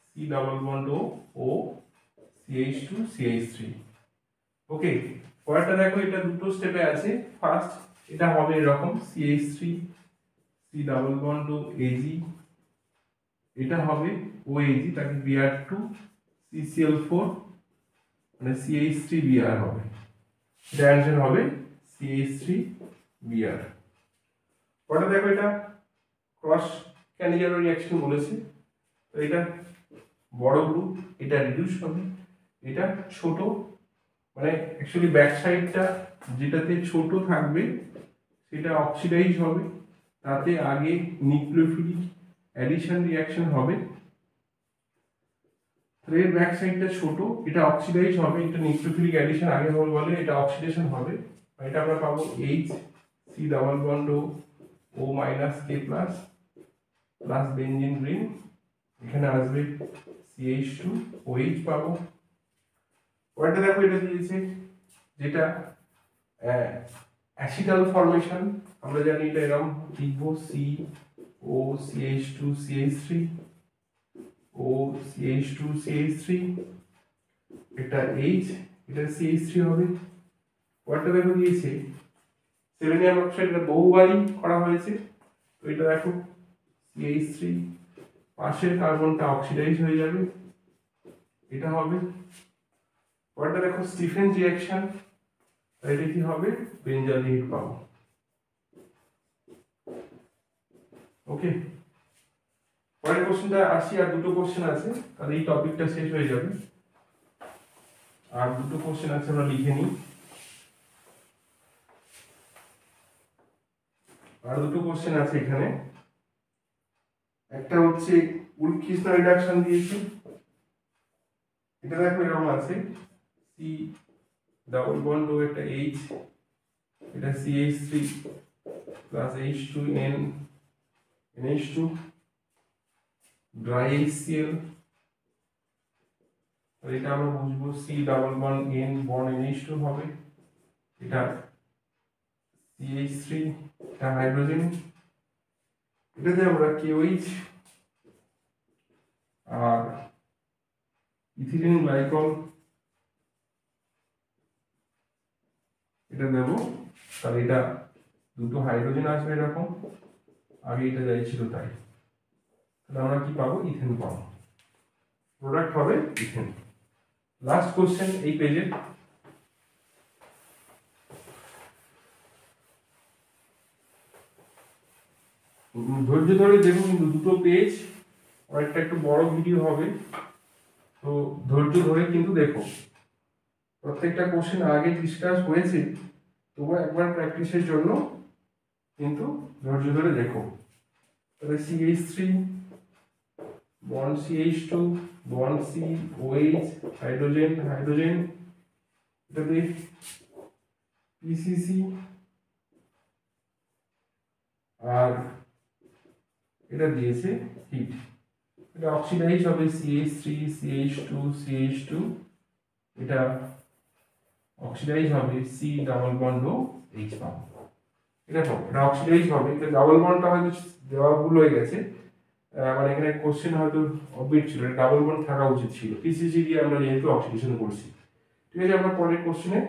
C double bond O CH2 CH3। ওকে, পরেরটা দেখো, এটা দুটো স্টেপে আছে। ফার্স্ট এটা হবে এরকম CH3 C double bond AG, এটা হবে OAG, তাকে Br2 CCl4 মানে CH3Br হবে, এটা অ্যানসার হবে CH3Br। পরেরটা দেখো, এটা ক্রস ক্যানিজারো রিঅ্যাকশন বলেছে, তো এটা বড় গ্রুপ, এটা রিডিউস হবে, এটা ছোট, মানে অ্যাকচুয়ালি ব্যাক সাইডটা যেটাতে ছোট থাকবে সেটা অক্সিডাইজ হবে, তাতে আগে নিউক্লিওফিলিক অ্যাডিশন রিঅ্যাকশন হবে, এর ব্যাক সাইডটা ছোট, এটা অক্সিডাইজ হবে, এটা নিউক্লিওফিলিক অ্যাডিশন আগে হবে বলে এটা অক্সিডেশন হবে, এটা আমরা পাবো H C double bond O minus K plus plus benzene ring, এখানে আসবে CH2 OH পাবো। পরেরটা দেখো, এটা দিয়েছে যেটা অ্যাসিডাল ফর্মেশন, আমরা জানি এটা এরকম লিখবো CO CH2 CH3 O CH2 CH3, এটা H, এটা CH3 হবে। পরেরটা দেখো দিয়েছে সেলেনিয়াম অক্সাইড, এটা বহুবারই করা হয়েছে, তো এটা দেখো CH3, পাশের কার্বনটা অক্সিডাইজ হয়ে যাবে, এটা হবে। পরেরটা দেখো স্টিফেন্স রিঅ্যাকশন, এটা কি হবে, বেনজালিন পাবো। ওকে, পরের কোশ্চেনটা আসি, আর দুটো কোশ্চেন আছে, তাহলে এই টপিকটা শেষ হয়ে যাবে, আর দুটো কোশ্চেন আছে আমরা লিখে নিই। আর দুটো কোশ্চেন আছে এখানে, একটা হচ্ছে উলফ-কিসনার রিডাকশন দিয়েছে, এটা দেখো এরকম আছে C ডাবল বন্ড ও একটা H, এটা CH3 plus H2N NH2 dry HCl, এটা আমরা বুঝবো C double bond N bond NH2 হবে, এটা CH3, এটা হাইড্রোজেন, এটাতে আমরা KOH আর ইথিলিন গ্লাইকল এটা দেব, তাহলে এটা দুটো হাইড্রোজেন আসবে এরকম, আগে এটা যাই ছিল তাই, তাহলে আমরা কি পাবো, ইথেন পাবো, প্রোডাক্ট হবে ইথেন। লাস্ট কোশ্চেন এই পেজে, ধৈর্য ধরে দেখুন, কিন্তু দুটো পেজ, অনেকটা একটু বড় ভিডিও হবে, তো ধৈর্য ধরে কিন্তু দেখো। প্রত্যেকটা কোশ্চেন আগে ডিসকাস হয়েছে, তবু একবার প্র্যাকটিসের জন্য কিন্তু ধৈর্য ধরে দেখো। তাহলে CH3 bond CH2 bond C OH hydrogen hydrogen, এটাতে PCC, আর এটা দিয়েছে হিট, এটা অক্সিডাইজ হবে CH3 CH2 CH2, এটা অক্সিডাইজ হবে C ডাবল বন্ড ও H পাবো। এটা অক্সিডাইজ হবে, এটা ডাবল বন্ডটা হয়তো দেওয়া ভুল হয়ে গেছে, মানে এখানে কোশ্চেন হয়তো অবিট ছিল, এটা ডাবল বন্ড থাকা উচিত ছিল, পিসিসি দিয়ে আমরা যেহেতু অক্সিডেশন করছি। ঠিক আছে, আমরা পরের কোশ্চেনে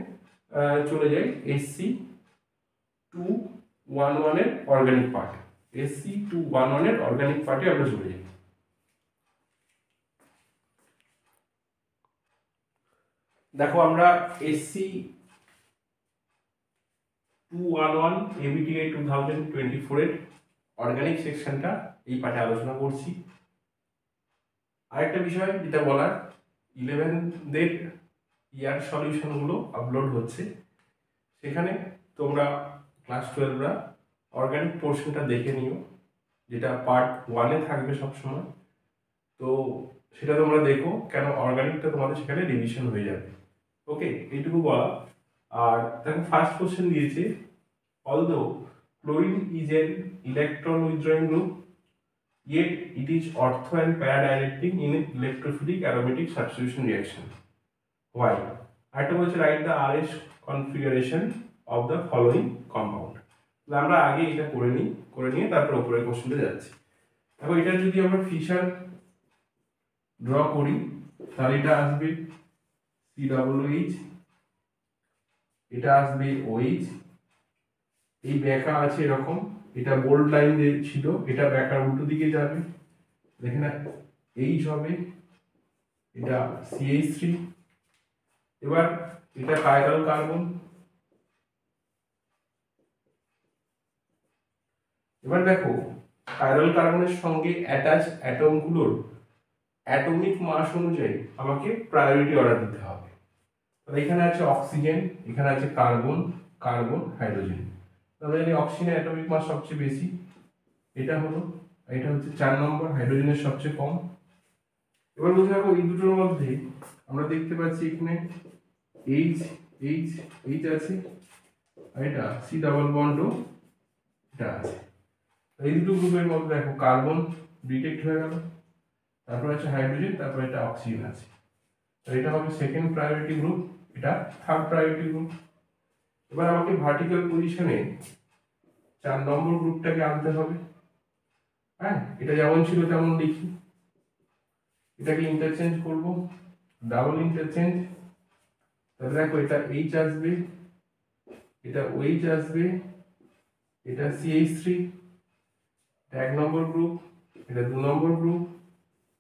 চলে যাই। Sc211 এর অর্গানিক পার্ট, Sc211 এর অর্গানিক পার্টে আমরা চলে যাই। দেখো আমরা Sc211 ABTI 2024 এর অর্গানিক সেকশনটা এই পাঠে আলোচনা করছি। আরেকটা বিষয় যেটা বলার, 11দের ইয়ার সলিউশনগুলো আপলোড হচ্ছে, সেখানে তোমরা ক্লাস 12রা অর্গানিক পোর্শনটা দেখে নিও, যেটা পার্ট 1-এ থাকবে সবসময়। তো সেটা তোমরা দেখো, কেন অর্গানিকটা তোমাদের সেখানে রিভিশন হয়ে যাবে। ওকে, এইটুকু বলা। আর দেখো ফার্স্ট কোশ্চেন দিয়েছে, although chlorine is an electron withdrawing group, yet it is ortho and para dielectric in electrophilic aromatic substitution reaction. Why? আরেকটা বলছে write the RS configuration of the following compound. তাহলে আমরা আগে এটা করে নিয়ে তারপর উপরের কোশ্চেনটা যাচ্ছি। দেখো এটা যদি আমরা ফিশার ড্র করি, তাহলে এটা আসবে COOH, এটা আসবে OH, এই ব্যাকা আছে এরকম, এটা বোল্ড লাইন যে ছিল এটা ব্যাকার উল্টো দিকে যাবে, দেখেন H হবে, এটা CH3। এবার এটা কাইরাল কার্বন। এবার দেখো কাইরাল কার্বনের সঙ্গে অ্যাটাচ অ্যাটমগুলোর অ্যাটমিক মাস অনুযায়ী আমাকে প্রায়োরিটি অর্ডার দিতে হবে। তাহলে এখানে আছে অক্সিজেন, এখানে আছে কার্বন, কার্বন, হাইড্রোজেন। তাহলে জানি অক্সিজেনের অ্যাটমিক মাস সবচেয়ে বেশি, এটা হলো, এটা হচ্ছে 4 নম্বর, হাইড্রোজেনের সবচেয়ে কম। এবার বুঝে রাখো এই দুটোর মধ্যে আমরা দেখতে পাচ্ছি এখানে H H H আছে, আর এটা C ডাবল বন্ড ও এটা আছে। এই দুটো গ্রুপের মধ্যে দেখো কার্বন ডিটেক্ট হয়ে গেল, তারপর আছে হাইড্রোজেন, তারপর এটা অক্সিজেন আছে। তো এটা হবে সেকেন্ড প্রায়োরিটি গ্রুপ, এটা থার্ড প্রায়োরিটি গ্রুপ। এবার আমাকে ভার্টিক্যাল পজিশনে 4 নম্বর গ্রুপটাকে আনতে হবে। হ্যাঁ, এটা যেমন ছিল তেমন লিখি, এটাকে ইন্টারচেঞ্জ করব, ডাবল ইন্টারচেঞ্জ। তাহলে দেখো এটা H আসবে, এটা OH আসবে, এটা CH3, এটা 1 নম্বর গ্রুপ, এটা 2 নম্বর গ্রুপ,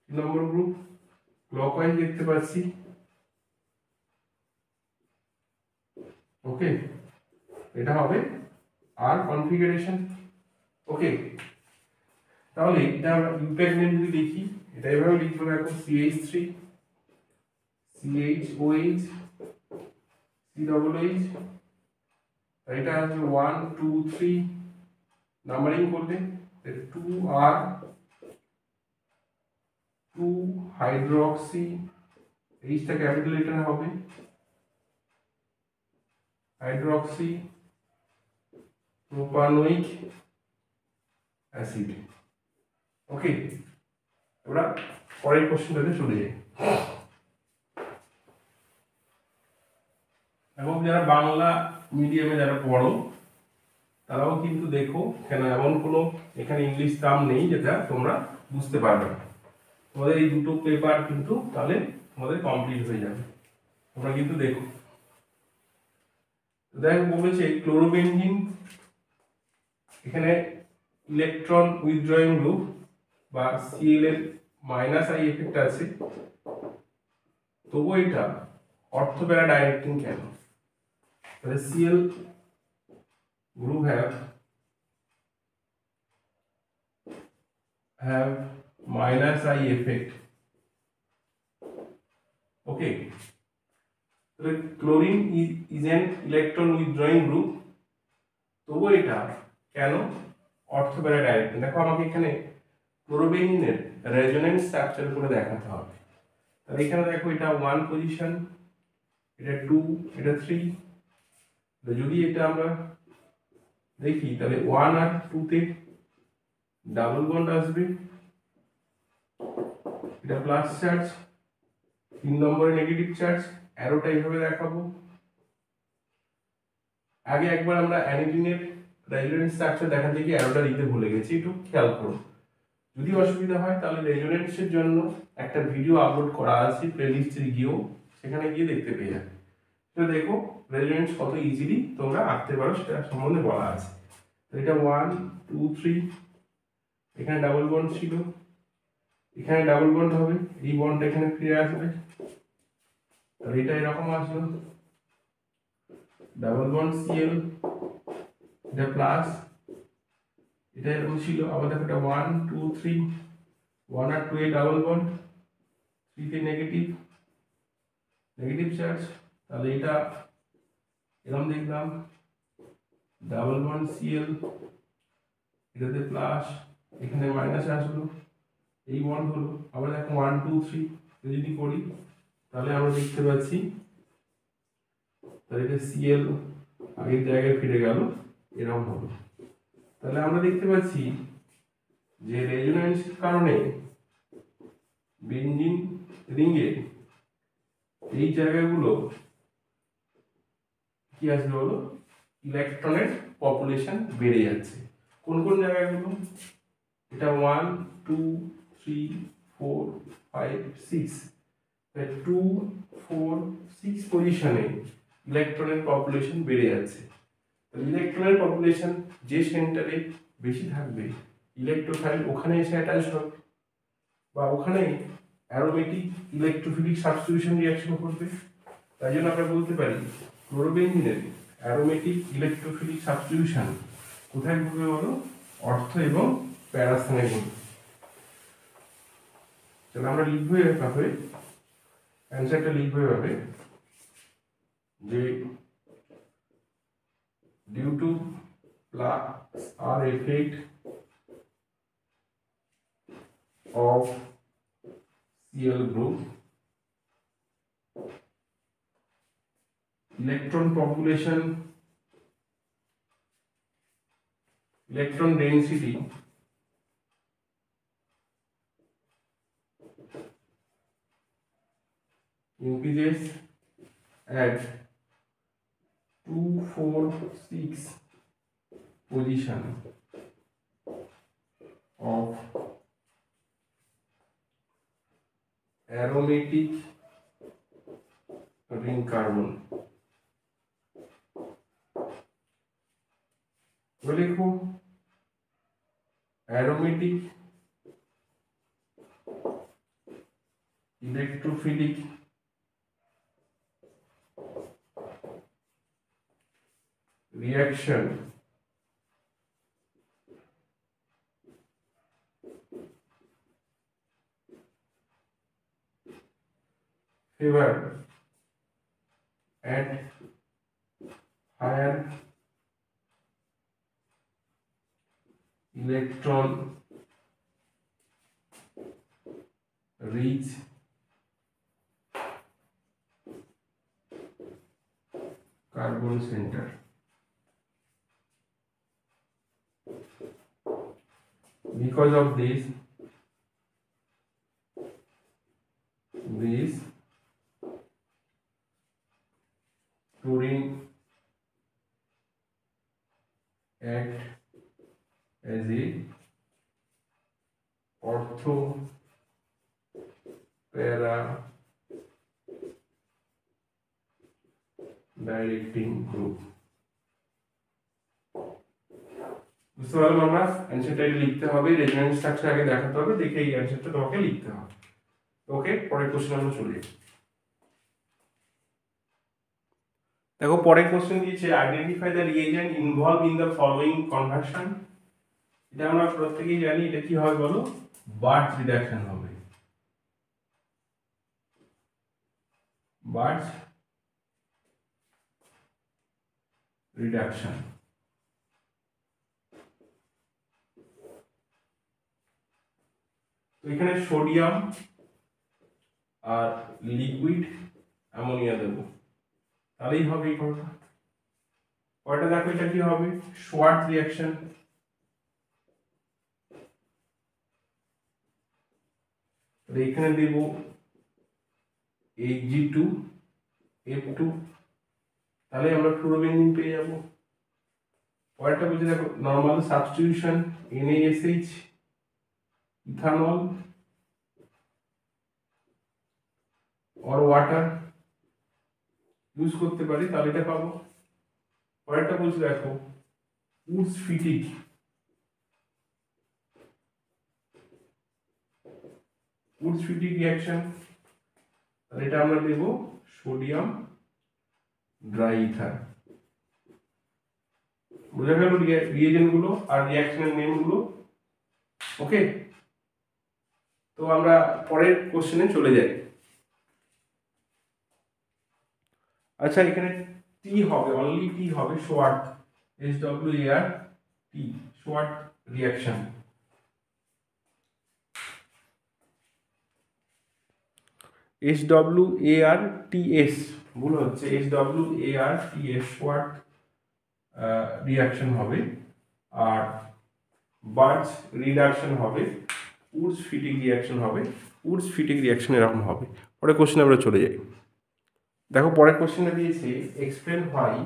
3 নম্বর গ্রুপ, ক্লকওয়াইজ দেখতে পাচ্ছি। ওকে, এটা হবে আর কনফিগারেশন। ওকে, তাহলে এটা আমরা ইউপ্যাক নেম যদি লিখি, এটা এভাবে লিখবো, দেখো CH3 CHOH COOH, এটা আসবে 1 2 3 নাম্বারিং করলে 2R 2 হাইড্রোক্সি, এইচটা ক্যাপিটাল লেটার হবে, হাইড্রোক্সি প্রোপানোইক অ্যাসিড। ওকে, আমরা পরের কোশ্চেনটাতে চলে যাই। এবং যারা বাংলা মিডিয়ামে যারা পড়ো তারাও কিন্তু দেখো, কেন এমন কোনো এখানে ইংলিশ টার্ম নেই যেটা তোমরা বুঝতে পারবে না। তোমাদের এই দুটো পেপার কিন্তু তাহলে তোমাদের কমপ্লিট হয়ে যাবে। তোমরা কিন্তু দেখো, দেখো বলেছে ক্লোরোবেনজিন, এখানে ইলেকট্রন উইথড্রয়িং গ্রুপ বা Cl এর -I এফেক্ট আছে, তবু এটা অর্থোপ্যারা ডাইরেক্টিং কেন? তাহলে Cl group have -I effect. Okay, তাহলে chlorine is an electron withdrawing group, তবু এটা কেন অর্থোপ্যারা ডাইরেক্ট? দেখো আমাকে এখানে ক্লোরোবেনিনের রেজোনেন্স স্ট্রাকচার করে দেখাতে হবে। তাহলে এখানে দেখো এটা 1 পজিশন, এটা 2, এটা 3। যদি এটা আমরা দেখি তাহলে 1 আর 2 তে ডাবল বন্ড আসবে, এটা প্লাস চার্জ, 3 নম্বরে নেগেটিভ চার্জ, অ্যারোটা এইভাবে দেখাবো। আগে একবার আমরা অ্যানিলিনের রেজোনেন্স স্ট্রাকচার দেখাতে গিয়ে অ্যারোটা দিতে ভুলে গেছি, একটু খেয়াল করো। যদি অসুবিধা হয় তাহলে রেজোনেন্সের জন্য একটা ভিডিও আপলোড করা আছে প্লেলিস্টে গিয়েও, সেখানে গিয়ে দেখতে পেয়ে যাবে। তো দেখো রেজোনেন্স কত ইজিলি তোমরা আঁকতে পারো সেটা সম্বন্ধে বলা আছে। এটা 1 2 3, এখানে ডাবল বন্ড ছিল, এখানে ডাবল বন্ড হবে, এই বন্ডটা এখানে ফিরে আসবে, তাহলে এটা এরকম আসলো, ডাবল বন্ড Cl, এটা প্লাস, এটা এরকম ছিল। আবার দেখো এটা 1 2 3, 1 আর 2 এ ডাবল বন্ড, 3 তে নেগেটিভ চার্জ, তাহলে এটা এরকম দেখলাম, ডাবল বন্ড Cl, এটাতে প্লাস, এখানে মাইনাস আসলো, এই বন্ড হলো। আবার দেখো 1 2 3 যদি করি তাহলে আমরা দেখতে পাচ্ছি, তাহলে এটা Cl আগের জায়গায় ফিরে গেল, এরকম হলো। তাহলে আমরা দেখতে পাচ্ছি যে রেজোনেন্সের কারণে বেনজিন রিংয়ে এই জায়গাগুলো কি আসবে বলো, ইলেকট্রনের পপুলেশন বেড়ে যাচ্ছে। কোন কোন জায়গাগুলো? এটা 1 2 3 4 5 6, 2 4 6 পজিশনে ইলেকট্রনের পপুলেশন বেড়ে যাচ্ছে। ইলেকট্রনের পপুলেশন যে সেন্টারে বেশি থাকবে, ইলেকট্রোফাইল ওখানে এসে অ্যাটাচ হবে, বা ওখানে অ্যারোমেটিক ইলেকট্রোফিলিক সাবস্টিটিউশন রিঅ্যাকশন করবে। তাই জন্য আমরা বলতে পারি ক্লোরোবেনজিনের অ্যারোমেটিক ইলেকট্রোফিলিক সাবস্টিটিউশন কোথায় ঘটবে বলো? অর্থ এবং প্যারাস্থানে ঘটবে। তাহলে আমরা লিখবো এভাবে, অ্যান্সারটা লিখবো এভাবে যে due to plus or effect of Cl group, electron population, electron density increases at 2 4 6 position of aromatic ring carbon। লিখো aromatic electrophilic reaction favor at higher electron rich carbon center। Because of this chlorine act as a ortho-para directing group। বুঝতে পারলাম আমরা অ্যানসারটা লিখতে হবে, resonance structure আগে দেখাতে হবে, দেখে এই অ্যানসারটা তোমাকে লিখতে হবে। ওকে, পরের কোশ্চেন আমরা চলে যাই। দেখো পরের কোশ্চেন দিয়েছে identify the reagent involve in the following conversion. এটা আমরা প্রত্যেকেই জানি, এটা কি হবে বলো? বার্জ রিডাকশন হবে। Barge reduction. তো এখানে সোডিয়াম আর লিকুইড অ্যামোনিয়া দেবো, তাহলেই হবে এই কথাটা। পরেরটা দেখো, এটা কি হবে? Schwartz reaction. এখানে দেব Hg2F2, তাহলে আমরা ফ্লুরোবেনজিন পেয়ে যাব। পরেরটা বলছে দেখো, normal substitution NaSH ethanol or water use করতে পারি, তাহলে এটা পাবো। পরেরটা বলছে দেখো, উডস ফিটিক, উডস ফিটিক রিঅ্যাকশন, তাহলে এটা আমরা দেব সোডিয়াম ড্রাই ইথার। বোঝা গেল রিয়েজেন্ট গুলো আর রিঅ্যাকশনের নেম গুলো। ওকে, তো আমরা পরের কোশ্চেনে চলে যাই। আচ্ছা, এখানে টি হবে, অনলি টি হবে, শোয়ার্ট, SWART, শোয়ার্ট রিঅ্যাকশন। SWARTS ভুল হচ্ছে, SWARTS শোয়ার্ট রিঅ্যাকশন হবে। আর বার্জ রিডাকশন হবে, উডস ফিটিং রিঅ্যাকশন হবে, উডস ফিটিং রিঅ্যাকশন এরকম হবে। পরের কোশ্চেনে আমরা চলে যাই। দেখো পরের কোশ্চেনে দিয়েছে, explain why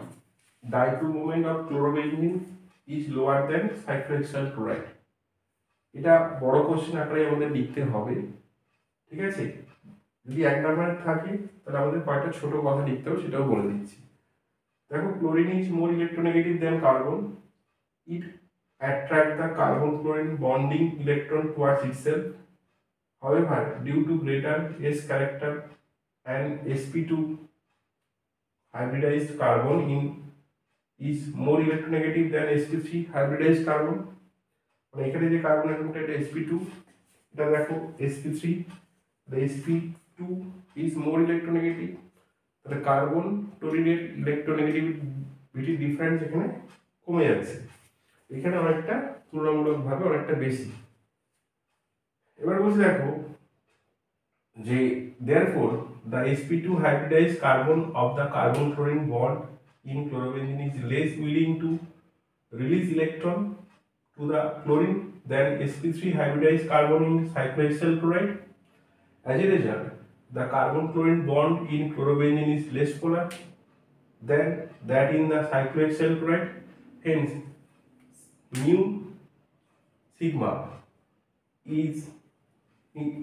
dipole moment of chlorobenzene is lower than cyclohexyl chloride. এটা বড় কোশ্চেন আকারে আমাদের লিখতে হবে, ঠিক আছে? যদি এক নাম্বারে থাকে তাহলে আমাদের কয়েকটা ছোট কথা লিখতে হবে, সেটাও বলে দিচ্ছি। দেখো, chlorine is more electronegative than carbon, it attract the carbon chlorine bonding electron towards itself. However, due to greater S character and sp2 hybridized carbon is more electronegative than sp3 hybridized carbon. মানে এখানে যে carbon অ্যাটমটা এটা sp2, এটা দেখো sp3, the sp2 is more electronegative, তাহলে carbon ক্লোরিনের electronegativity difference এখানে কমে যাচ্ছে, এখানে অনেকটা তুলনামূলকভাবে অনেকটা বেশি। এবার বলছি দেখো যে therefore the sp2 hybridized carbon of the carbon chlorine bond in chlorobenzene is less willing to release electron to the chlorine than sp3 hybridized carbon in cyclohexyl chloride. As a result, the carbon chlorine bond in chlorobenzene is less polar than that in the cyclohexyl chloride. Hence, mu sigma is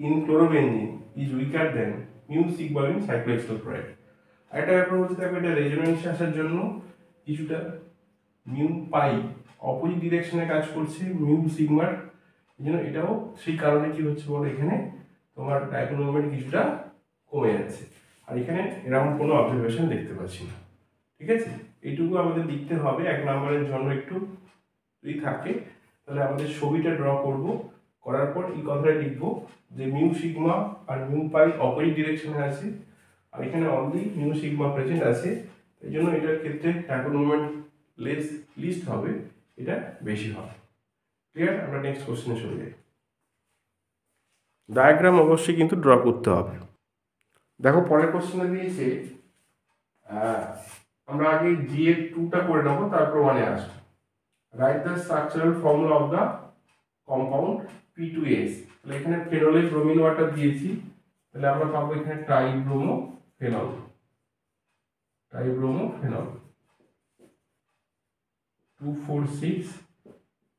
in chlorobenzene is weaker than mu sigma in cyclohexyl chloride. একটা ব্যাপার হচ্ছে দেখো, এটা রেজোনেন্সে আসার জন্য কিছুটা mu পাই opposite ডিরেকশনে কাজ করছে মিউ সিগমার, এই জন্য এটাও সেই কারণে কি হচ্ছে বলো, এখানে তোমার ডাইপোল মোমেন্ট কিছুটা কমে যাচ্ছে। আর এখানে এরকম কোনো অবজারভেশন দেখতে পাচ্ছি না, ঠিক আছে? এইটুকু আমাদের লিখতে হবে এক নম্বরের জন্য। একটু যদি থাকে তাহলে আমাদের ছবিটা ড্র করব, করার পর এই কথাটা লিখবো যে মিউ সিগমা আর মিউ পাই অপোজিট ডিরেকশনে আছে, আর এখানে অনলি মিউ সিগমা প্রেজেন্ট আছে, এই জন্য এটার ক্ষেত্রে ডাইপোল মোমেন্ট লিস্ট হবে, এটা বেশি হবে। ক্লিয়ার? আমরা নেক্সট কোশ্চেনে চলে যাই। ডায়াগ্রাম অবশ্যই কিন্তু ড্র করতে হবে। দেখো পরের কোশ্চেনে দিয়েছে, আমরা আগে জি এর 2টা করে নেবো, তারপর 1 এ আসবো। Write the structural formula of the compound P2S। তাহলে এখানে ফেনলে ব্রোমিন ওয়াটার দিয়েছি, তাহলে আমরা পাবো এখানে ট্রাইব্রোমো ফেনল, ট্রাইব্রোমো ফেনল 246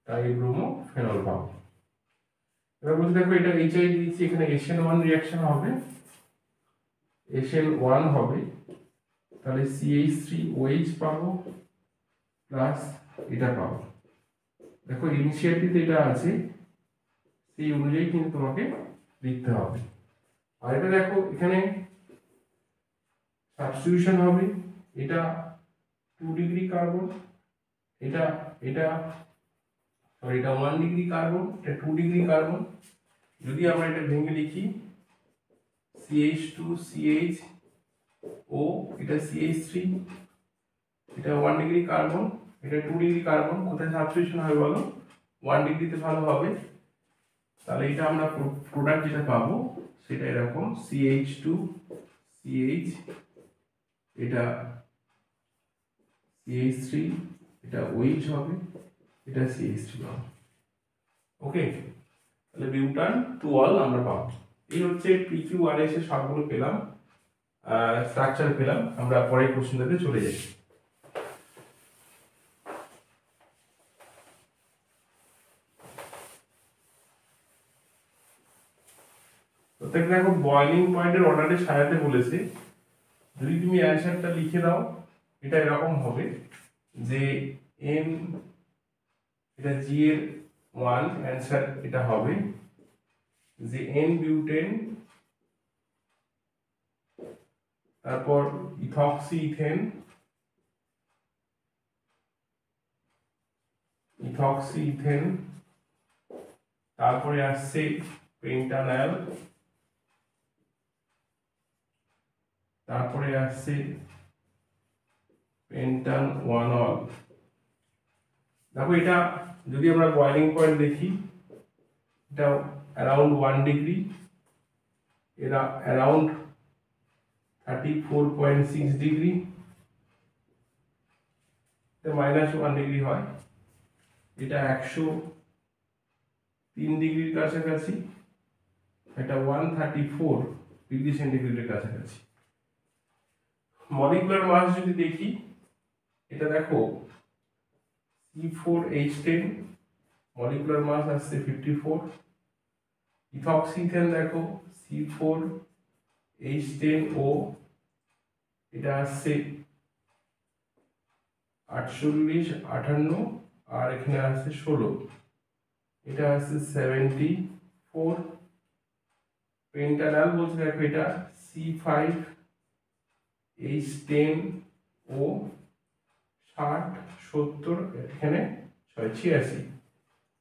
ট্রাইব্রোমো ফেনল পাবো। এবার বলতে দেখো, এটা HI দিয়েছি, এখানে SN1 রিঅ্যাকশন হবে, SN1 হবে, তাহলে CH3OH পাবো প্লাস এটা পাবো। দেখো ইনিশিয়ালটিতে এটা আছে, সেই অনুযায়ী কিন্তু তোমাকে লিখতে হবে। আর এটা দেখো এখানে সাবস্টিটিউশন হবে, এটা 2 ডিগ্রি কার্বন, এটা 1 ডিগ্রি কার্বন, এটা 2 ডিগ্রি কার্বন। যদি আমরা এটা ভেঙে লিখি CH2CHO, এটা CH3, এটা 1 ডিগ্রি কার্বন, এটা 2 ডিগ্রি কার্বন, কোথায় সাবস্টিটিউশন হবে বলো? 1 ডিগ্রিতে ভালো হবে। তাহলে এটা আমরা প্রোডাক্ট যেটা পাবো সেটা এরকম CH2 CH, এটা CH3, এটা OH হবে, এটা CH3 হবে। ওকে, তাহলে বিউটান 2 অল আমরা পাবো। এই হচ্ছে PQRS এর সবগুলো পেলাম, স্ট্রাকচার পেলাম। আমরা পরের কোশ্চেনটাতে চলে যাই। প্রত্যেকটা দেখো বয়লিং পয়েন্টের অর্ডারে সাজাতে বলেছে। যদি তুমি অ্যানসারটা লিখে দাও এটা এরকম হবে যে M, এটা G এর 1, অ্যানসার এটা হবে যে N বিউটেন, তারপর ইথক্সি ইথেন, ইথক্সি ইথেন, তারপরে আসছে পেন্টানল, তারপরে আসছে পেন্টান 1 অল। দেখো এটা যদি আমরা বয়লিং পয়েন্ট দেখি, এটা অ্যারাউন্ড 1 ডিগ্রি, এরা অ্যারাউন্ড 34.6 ডিগ্রি, এটা -1 ডিগ্রি হয়, এটা 103 ডিগ্রির কাছাকাছি, এটা 134 ডিগ্রি সেন্টিগ্রেডের কাছাকাছি। মলিকুলার মাস যদি দেখি, এটা দেখো C4H10, মলিকুলার মাস আসছে 54, ইথক্সিথেন দেখো C4H10O, এটা আসছে 48 58, আর এখানে আসছে 16, এটা আসছে 74। পেন্টানল বলছে দেখো এটা C5H10O 60 70, এখানে 86,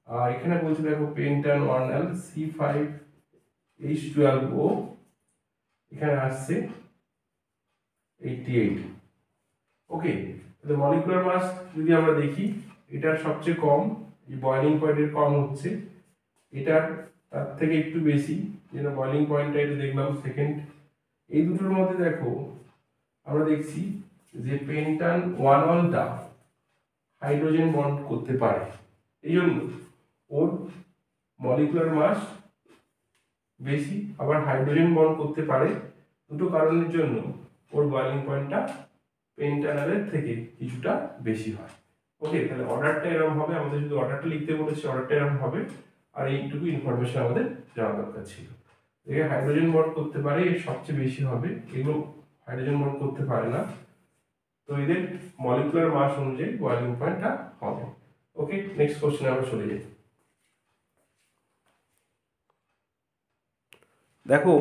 আর এখানে বলছে দেখো পেন্টান 1L C5H12O, এখানে আসছে 88। ওকে, তাহলে মলিকুলার মাস যদি আমরা দেখি, এটার সবচেয়ে কম, এই বয়লিং পয়েন্টের কম হচ্ছে, এটার তার থেকে একটু বেশি, যেটা বয়লিং পয়েন্টটা এটা দেখলাম সেকেন্ড। এই দুটোর মধ্যে দেখো আমরা দেখছি যে পেন্টান 1 অলটা হাইড্রোজেন বন্ড করতে পারে, এই জন্য ওর মলিকুলার মাস বেশি, আবার হাইড্রোজেন বন্ড করতে পারে। দুটো কারণের জন্য ওর বয়লিং পয়েন্টটা পেন্টানলের থেকে কিছুটা বেশি হয়। ওকে, তাহলে অর্ডারটা এরকম হবে, আমাদের যদি অর্ডারটা লিখতে বলেছে অর্ডারটা এরকম হবে, আর এইটুকু ইনফরমেশন আমাদের জানা দরকার ছিল। এখানে হাইড্রোজেন বন্ড করতে পারে, এর সবচেয়ে বেশি হবে, এগুলো হাইড্রোজেন বন্ড করতে পারে না, তো এদের মলিকুলার মাস অনুযায়ী বয়লিং পয়েন্টটা হবে। ওকে, নেক্সট কোশ্চেনে আমরা চলে যাই। দেখো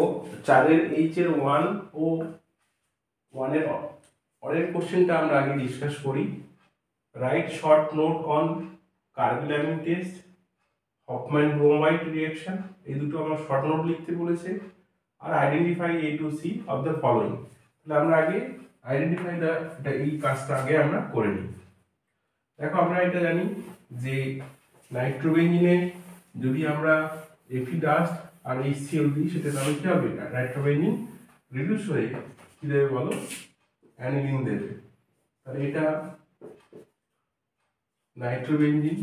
4 এর H এর 1 ও 1 এর অরের কোশ্চেনটা আমরা আগে ডিসকাস করি। Write short note on carbylamine test, Hofmann bromide reaction, এই দুটো আমরা শর্ট নোট লিখতে বলেছে। আর identify A to C of the following. তাহলে আমরা আগে আইডেন্টিফাই দ্য, এটা এই কাজটা আগে আমরা করে নিই। দেখো আমরা এটা জানি যে নাইট্রোবেনজিনে যদি আমরা Fe ডাস্ট আর HCl দিই, সেটা তাহলে কি হবে? নাইট্রোবেনজিন রিডিউস হয়ে কি দেবে বলো? অ্যানিলিন দেবে। তাহলে এটা নাইট্রোবেনজিন,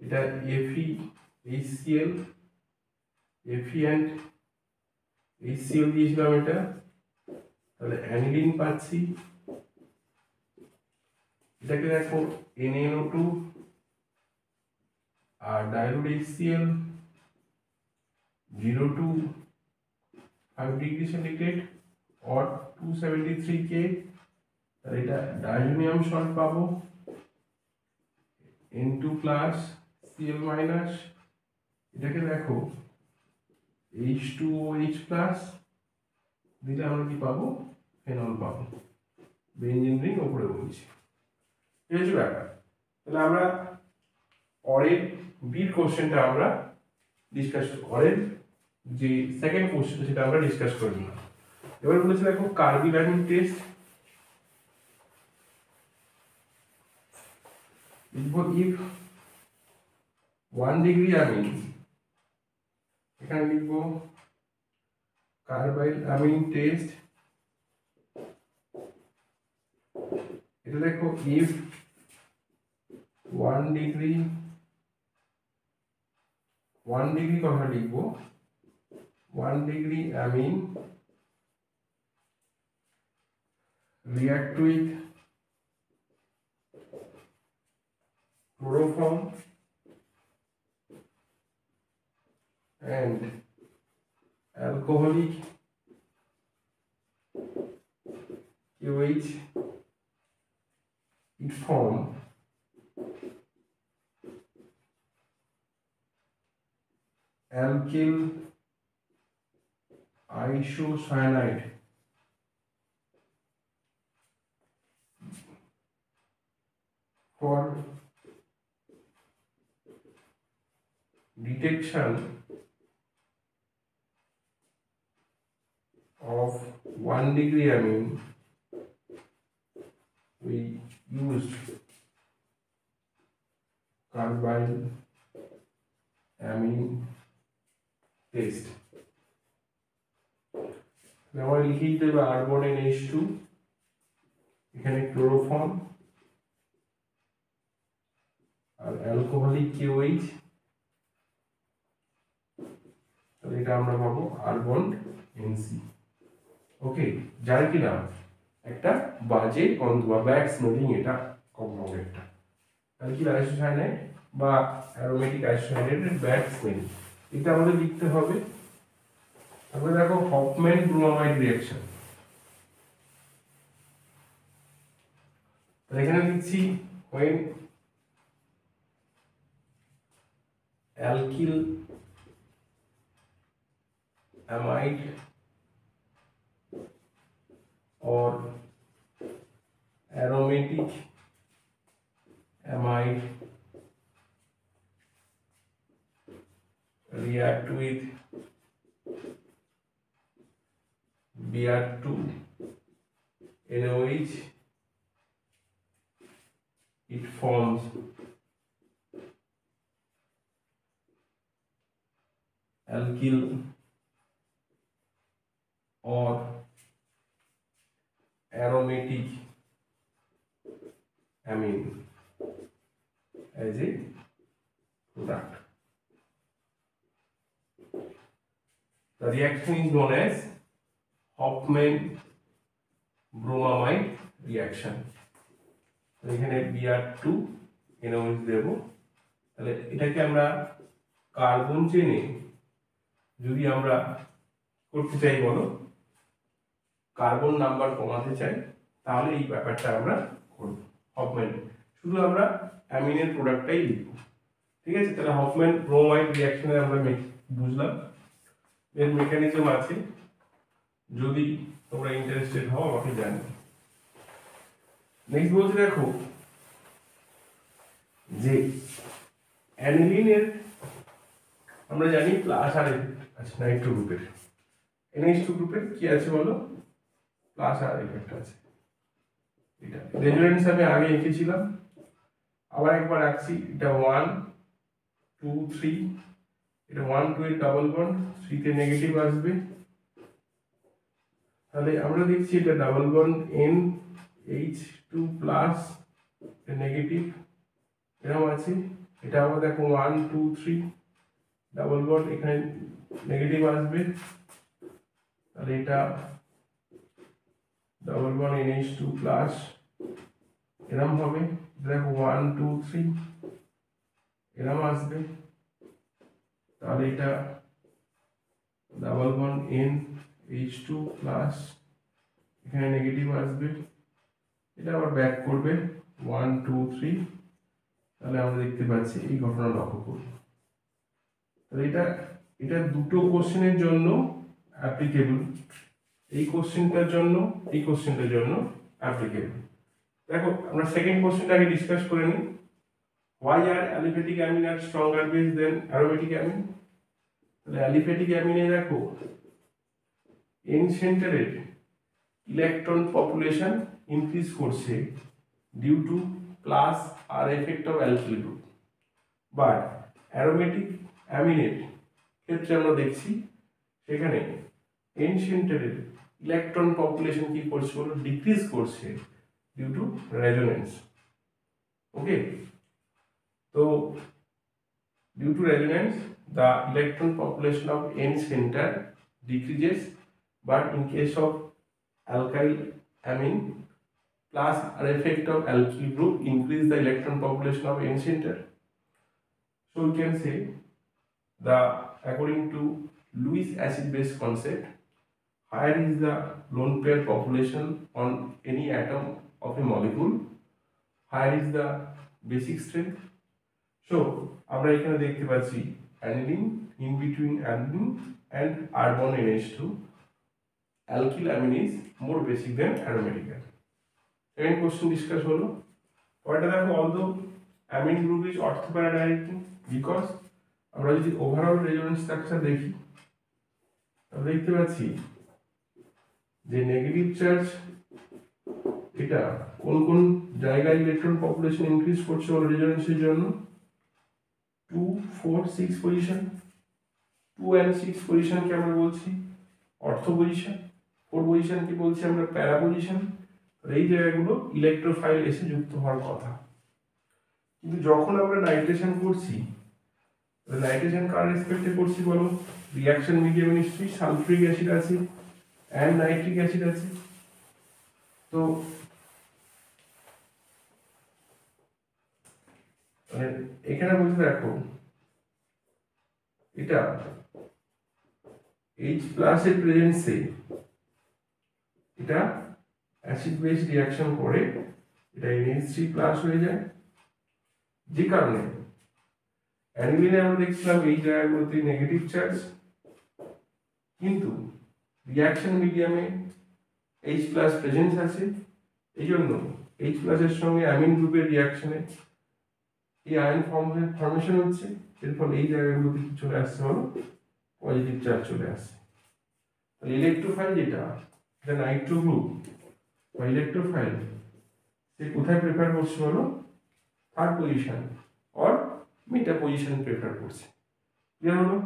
এটা Fe HCl, Fe and HCl দিয়েছিলাম এটা, তাহলে অ্যানিলিন পাচ্ছি। এটাকে দেখো NaNO2 আর dilute HCl 0 to 5 degree centigrade or 273 K, তাহলে এটা ডাইজোনিয়াম সল্ট পাবো, N2 প্লাস Cl মাইনাস, এটাকে দেখো H2OH প্লাস দিলে আমরা কি পাবো? ফেনল পাবো, বেনজিন রিং উপরে বলছি। ঠিক আছে ব্যাপার। তাহলে আমরা অরের বির কোশ্চেনটা আমরা ডিসকাস, অরের যে সেকেন্ড কোশ্চেন সেটা আমরা ডিসকাস করি না। এবার বলেছে দেখো কার্বিলামিন টেস্ট, লিখবো ইফ 1 ডিগ্রি অ্যামিন, এখানে লিখবো কার্বাইল অ্যামিন টেস্ট, এটা দেখো ইফ 1 ডিগ্রি কথা লিখবো 1 degree amine react with chloroform and alcoholic KOH, it form alkyl isocyanide for detection of 1 degree amine. We used carbyl amine test. আমরা লিখে দিতে হবে আর্গন NH2, এখানে ক্লোরোফর্ম আর অ্যালকোহলিক KOH, তাহলে এটা আমরা পাবো আর্গন NC। ওকে, যার কি নাম একটা বাজে গন্ধ বা ব্যাড স্মেলিং এটা কম্পাউন্ড একটা, অ্যালকিল আইসোসায়ানাইড বা অ্যারোমেটিক আইসোসায়ানাইডের ব্যাড স্মেলিং, এটা আমাদের লিখতে হবে। তারপরে দেখো হফম্যান ব্রোমাইড রিঅ্যাকশন, তাহলে এখানে লিখছি when alkyl amide or aromatic amide react with Br2 NOH, it forms alkyl or aromatic amine as a product. The reaction is known as Hofmann bromamide reaction. এখানে Br2 NOH দেব, তাহলে এটাকে আমরা carbon চেনে যদি আমরা করতে চাই বলো কার্বন নাম্বার কমাতে চাই, তাহলে এই ব্যাপারটা আমরা করব। হফম্যান শুধু আমরা অ্যামিনের প্রোডাক্টটাই লিখব, ঠিক আছে। তাহলে হফম্যান ব্রোমাইড রিঅ্যাকশনে আমরা বুঝলাম এর মেকানিজম আছে, যদি তোমরা ইন্টারেস্টেড হও আমাকে জানাও। নেক্সট বলতে দেখো যে অ্যানিলিনের আমরা জানি প্লাস আর আছে নাইট্রো গ্রুপের, NH2 গ্রুপের কি আছে বলো প্লাস আর এফেক্ট আছে। এটা রেজোনেন্স আমি আগে এঁকেছিলাম, আবার একবার রাখছি, এটা 1 2 3, এটা 1 2 এর ডাবল বন্ড, 3 তে নেগেটিভ আসবে, তাহলে আমরা দেখছি এটা double bond NH2 plus negative এরকম আছে। এটা আবার দেখো 1 2 3 ডাবল বন্ড, এখানে নেগেটিভ আসবে, তাহলে এটা ডাবল বন্ড NH2 প্লাস এরকম হবে, দেখো 1 2 3 এরকম আসবে, তাহলে এটা ডাবল বন্ড NH2 প্লাস এখানে নেগেটিভ আসবে, এটা আবার ব্যাক করবে 1 2 3, তাহলে আমরা দেখতে পাচ্ছি এই ঘটনা লক্ষ্য করব। তাহলে এটা দুটো কোশ্চেনের জন্য অ্যাপ্লিকেবল, এই কোশ্চেনটার জন্য এই কোশ্চেনটার জন্য অ্যাপ্লিকেবল। দেখো আমরা সেকেন্ড কোশ্চেনটাকে ডিসকাস করে নিই। Why are aliphatic amine are stronger base than aromatic amine? তাহলে aliphatic amine দেখো n সেন্টারের ইলেকট্রন পপুলেশন ইনক্রিজ করছে due to plus are effect of alkyl group, but aromatic অ্যামিনের ক্ষেত্রে আমরা দেখছি সেখানে এন সেন্টারের ইলেকট্রন পপুলেশন কি করছে বলো, ডিক্রিজ করছে ডিউ টু রেজোনেন্স। ওকে, তো due to resonance the electron population of n center decreases, but in case of alkyl amine plus or effect of alkyl group increase the electron population of n center. So we can say the according to Lewis acid base concept, higher is the lone pair population on any atom of a molecule, higher is the basic strength. So আমরা এখানে দেখতে পাচ্ছি aniline in between aniline and argon NH2, alkyl amine is more basic than aromatic. Second question discuss হলো পরেরটা দেখো, although amine group is orthoparadirecting, because আমরা যদি overall resonance structure দেখি তাহলে দেখতে পাচ্ছি যে নেগেটিভ চার্জ এটা কোন কোন জায়গায় ইলেকট্রন পপুলেশন ইনক্রিজ করছে বলো রেজোনেন্সের জন্য, 2, 4, 6 পজিশন, 2 and 6 পজিশনকে আমরা বলছি অর্থো পজিশন, 4 পজিশনকে বলছি আমরা প্যারা পজিশন। এই জায়গাগুলো ইলেকট্রোফাইল এসে যুক্ত হওয়ার কথা। কিন্তু যখন আমরা নাইট্রেশন করছি, নাইট্রেশন কার রেসপেক্টে করছি বলো, রিঅ্যাকশন মিডিয়ামে নিশ্চয়ই সালফ্রিক অ্যাসিড আছে অ্যান্ড নাইট্রিক অ্যাসিড আছে। তো এখানে বলতে দেখো এটা H+ এর প্রেজেন্সে এটা অ্যাসিড বেস রিঅ্যাকশন করে এটা NH3+ হয়ে যায়, যে কারণে অ্যানিলিনে আমরা দেখছিলাম এই জায়গাগুলোতে নেগেটিভ চার্জ, কিন্তু রিঅ্যাকশন মিডিয়ামে H+ প্রেজেন্স আছে, এই জন্য H+ এর সঙ্গে অ্যামিন গ্রুপের রিঅ্যাকশনে এই আয়ন ফর্মেশন হচ্ছে, এর ফলে এই জায়গাগুলোতে কি চলে আসছে হলো পজিটিভ চার্জ চলে আসছে। তাহলে ইলেকট্রোফাইল যেটা নাইট্রো গ্রুপ বা ইলেকট্রোফাইল সে কোথায় প্রেফার করছে বলো, third position or meta position prefer করছে। ক্লিয়ার হলো?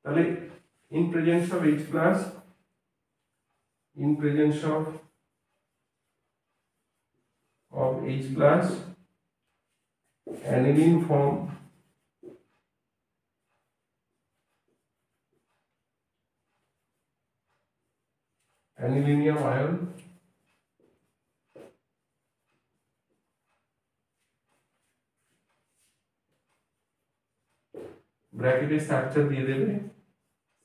তাহলে in presence of H+, in presence of H+, aniline form anilinium ion, ব্র্যাকেটে স্ট্রাকচার দিয়ে দেবে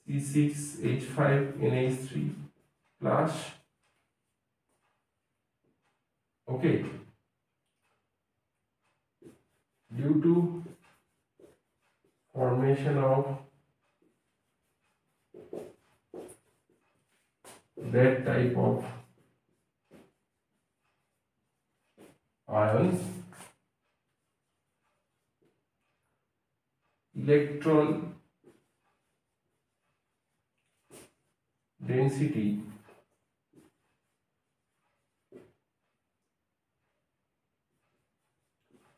C6H5NH3+, okay, due to formation of that type of ions, electron density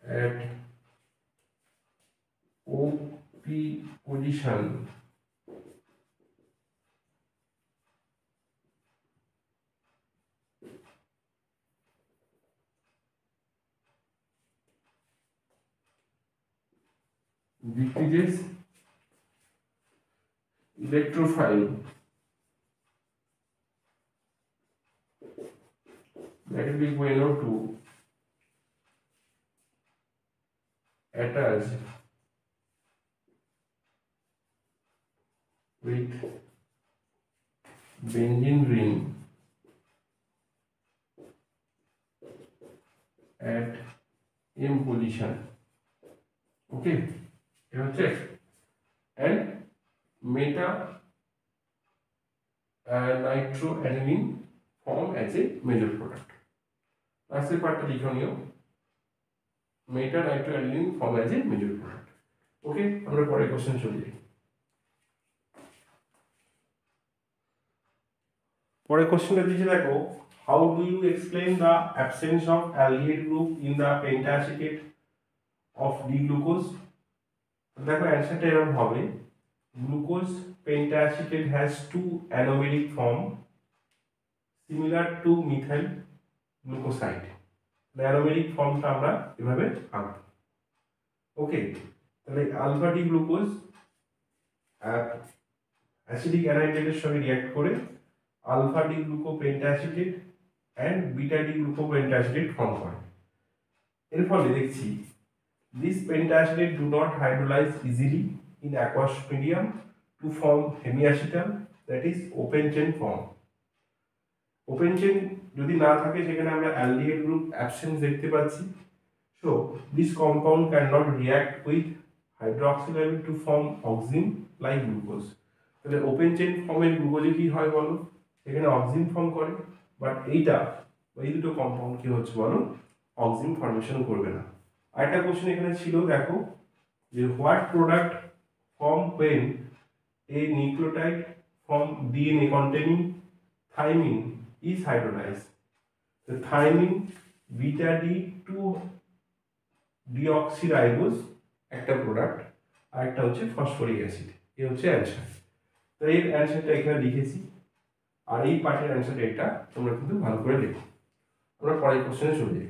at OP position decreases, electrophile that will be going out to attach with benzene ring at M position. Okay, you have checked. And meta nitroaniline form as a major product. Last part লিখনিও meta nitroaniline form as a major product. Okay, আমরা পরের question চলে যাই। পরের কোশ্চেনটা দিয়েছে দেখো, how do you explain the absence of aldehyde group in the pentacetate of D-glucose? দেখো অ্যান্সারটা এরকম হবে, glucose pentaacetate has two anomeric form similar to methyl glucoside. Anomeric ফর্মটা আমরা এভাবে আঁকব। ওকে, তাহলে আলফা ডি গ্লুকোজ অ্যাসিডিক অ্যানাইড্রেটের সঙ্গে রিঅ্যাক্ট করে alpha D glucopentaacetate and beta D glucopentaacetate form করে। এর ফলে দেখছি this pentacetate do not hydrolyze easily in aqueous medium to form hemiacetal, that is open chain form. Open chain যদি না থাকে সেখানে আমরা aldehyde group absence দেখতে পাচ্ছি। So this compound cannot react with hydroxyl ion to form oxime like glucose. তাহলে open chain ফর্মের গ্লুকোজে কি হয় বলো, এখানে অক্সিম ফর্ম করে, বাট এইটা এই দুটো কম্পাউন্ড কি হচ্ছে বলো, অক্সিম ফর্মেশন করবে না। আরেকটা কোশ্চেন এখানে ছিল, দেখো যে what product form when a nucleotide from DNA containing thymine is hydrolyzed? The thymine beta D2 deoxyribose একটা প্রোডাক্ট, আর একটা হচ্ছে ফসফরিক অ্যাসিড। এই হচ্ছে অ্যান্সার। তো এর অ্যান্সারটা এখানে লিখেছি, আর এই পার্টের অ্যান্সারটা এটা তোমরা কিন্তু ভালো করে লেখো। আমরা পরের কোশ্চেনে চলে যাই।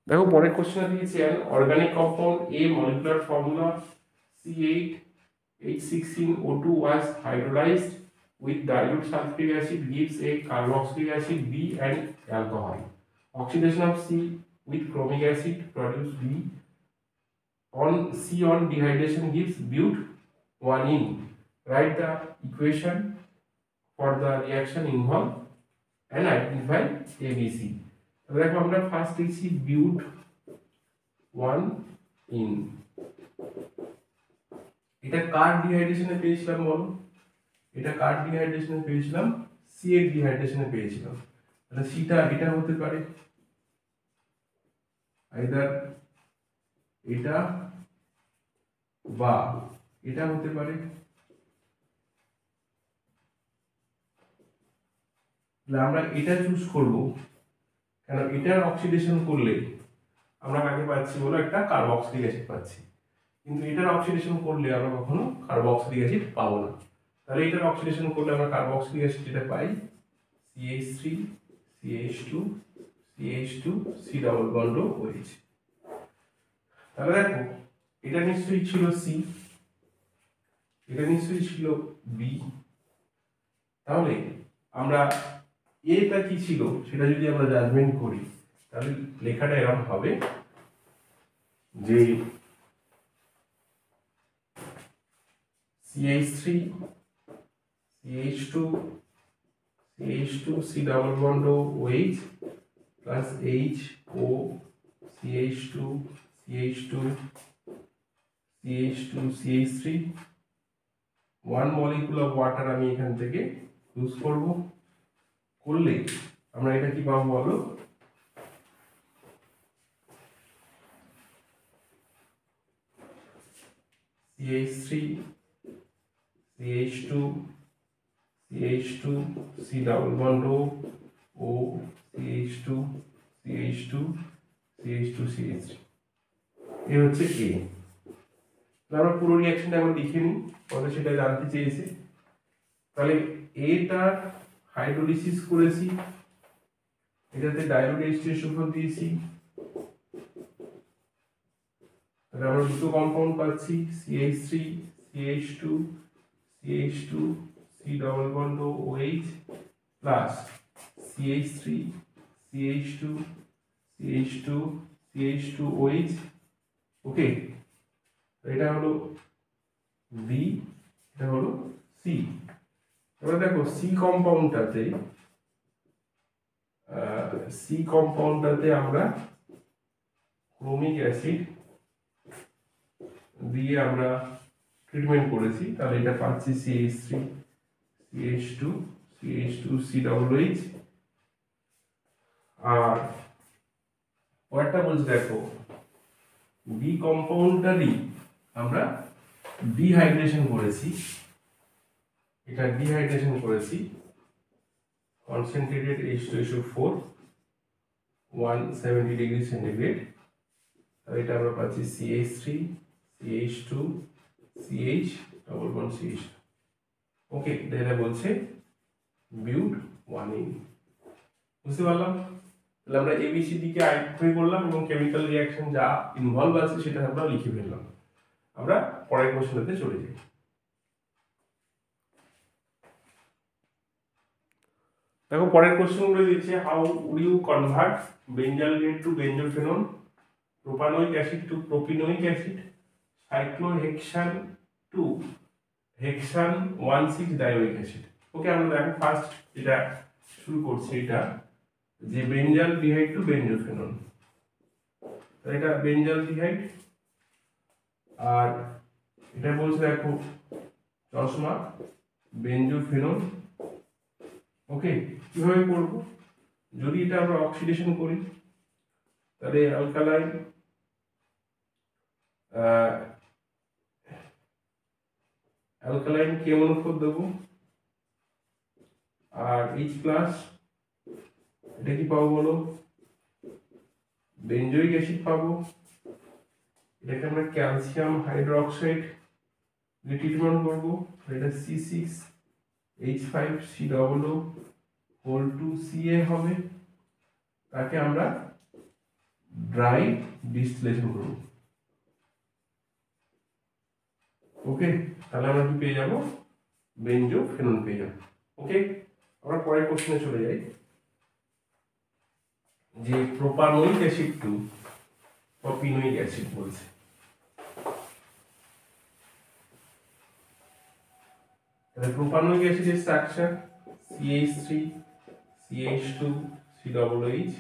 দেখো পরের কোশ্চেনে দিয়েছে organic compound A molecular formula C8H16O2 was hydrolyzed with dilute sulfuric acid gives a carboxylic acid B and alcohol. Oxidation of C with chromic acid produce B. C on dehydration gives but 1in. Write the equation for the reaction involved and identify ABC. দেখো আমরা first লিখছি বিউট 1in। এটা কার ডিহাইড্রেশনে পেয়েছিলাম বলো, এটা কার ডিহাইড্রেশনে পেয়েছিলাম, C এর ডিহাইড্রেশনে পেয়েছিলাম। তাহলে সিটা এটা হতে পারে, আইদার এটা বা এটা হতে পারে। তাহলে আমরা এটা চুজ করব, কারণ এটার অক্সিডেশন করলে আমরা কাকে পাচ্ছি বলো, একটা কার্বক্সিলিক অ্যাসিড পাচ্ছি, কিন্তু এটার অক্সিডেশন করলে আমরা কখনো কার্বক্সিলিক অ্যাসিড পাবো না। তাহলে এটার অক্সিডেশন করলে আমরা কার্বক্সিলিক অ্যাসিড যেটা পাই CH3 CH2 CH2 C double bond OH। তাহলে দেখো এটা নিশ্চয়ই ছিল C, এটা নিশ্চয়ই ছিল B, তাহলে আমরা এটা কি ছিল সেটা যদি আমরা জাজমেন্ট করি তাহলে লেখাটা এরকম হবে যে CH3 CH2 CH2 C double bond OH plus HO CH2 CH2 CH2 CH3 1 molecule of water আমি এখান থেকে ইউজ করব, করলে আমরা এটা কি পাবো বলো, CH3 CH2 CH2 C double bond O CH2 CH2 CH2 CH3 এই হচ্ছে A। আমরা পুরো রিঅ্যাকশনটা আমরা লিখে নিই, পরে সেটা জানতে চেয়েছে। তাহলে এটার হাইড্রোলিসিস করেছি, এটাতে ডাইলুট H2 সুপার দিয়েছি, তাহলে আমরা দুটো কম্পাউন্ড পাচ্ছি CH3 CH2 CH2 C double bond OH plus CH3 CH2 CH2 CH2 OH। ওকে, এটা হলো B, এটা হলো C। এবার দেখো সি কম্পাউন্ডটাতে আমরা ক্রোমিক অ্যাসিড দিয়ে আমরা ট্রিটমেন্ট করেছি, তাহলে এটা পাচ্ছি CH3 CH2 CH2 C double OH। আর পরেরটা বলছি দেখো বি কম্পাউন্ডটারই আমরা ডিহাইড্রেশন করেছি, এটা ডিহাইড্রেশন করেছি, কনসেন্ট্রেটেড H2SO4 170 ডিগ্রি সেন্টিগ্রেড, এটা আমরা পাচ্ছি CH3 CH2 CH double bond CH। ওকে, এটা বলছে বিউট 1 বুঝতে পারলাম। তাহলে আমরা ABCD কে আইডেন্টিফাই করলাম এবং কেমিক্যাল রিঅ্যাকশন যা ইনভলভ আছে সেটা আমরা লিখে ফেললাম। আমরা পরের কোশ্চেনটাতে চলে যাই। দেখো পরের কোশ্চেনগুলো দিয়েছে, how would you convert benzaldehyde to benzophenone, propanoic acid to propenoic acid, cyclohexane to hexane 1,6 dioic acid. Okay, আমরা দেখো ফার্স্ট যেটা শুরু করছি, এটা যে বেঞ্জালডিহাইড টু বেঞ্জোফেনন, এটা বেঞ্জালডিহাইড আর এটা বলছে দেখো চশমা বেঞ্জোফেনন। ওকে, কিভাবে করব, যদি এটা আমরা অক্সিডেশন করি তাহলে অ্যালকালাইন কে অনুপাত দেবো আর H প্লাস, এটা কি পাবো বলো, বেঞ্জোইক অ্যাসিড পাবো। এটাকে আমরা ক্যালসিয়াম হাইড্রোক্সাইড দিয়ে ট্রিটমেন্ট করবো, এটা C6H5COO হোল 2Ca হবে, তাকে আমরা ড্রাই ডিস্টিলেশন করব। ওকে, তাহলে আমরা কি পেয়ে যাব, বেঞ্জোফেনন পেয়ে যাব। ওকে, আমরা পরের কোশ্চেনে চলে যাই, যে propanoic acid to propenoic acid বলছে। তাহলে প্রোপানোইক অ্যাসিডের স্ট্রাকচার CH3 CH2 COOH,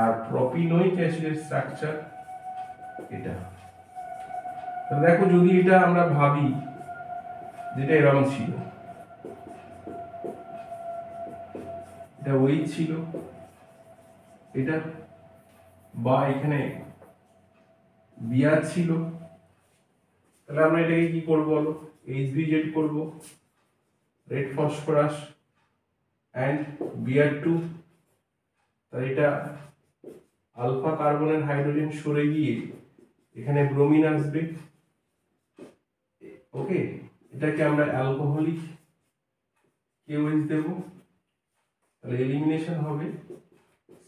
আর প্রোপিনোইক অ্যাসিডের স্ট্রাকচার এটা। তাহলে দেখো যদি এটা আমরা ভাবি যেটা এরকম ছিল, এটা OH ছিল এটা, বা এখানে Br ছিল, তাহলে আমরা এটাকে কি করব বলো, HBZ করব, রেড ফসফরাস অ্যান্ড Br2। তাহলে এটা আলফা কার্বনের হাইড্রোজেন সরে গিয়ে এখানে ব্রোমিন আসবে। ওকে, এটাকে আমরা অ্যালকোহলিক KOH দেব, তাহলে এলিমিনেশন হবে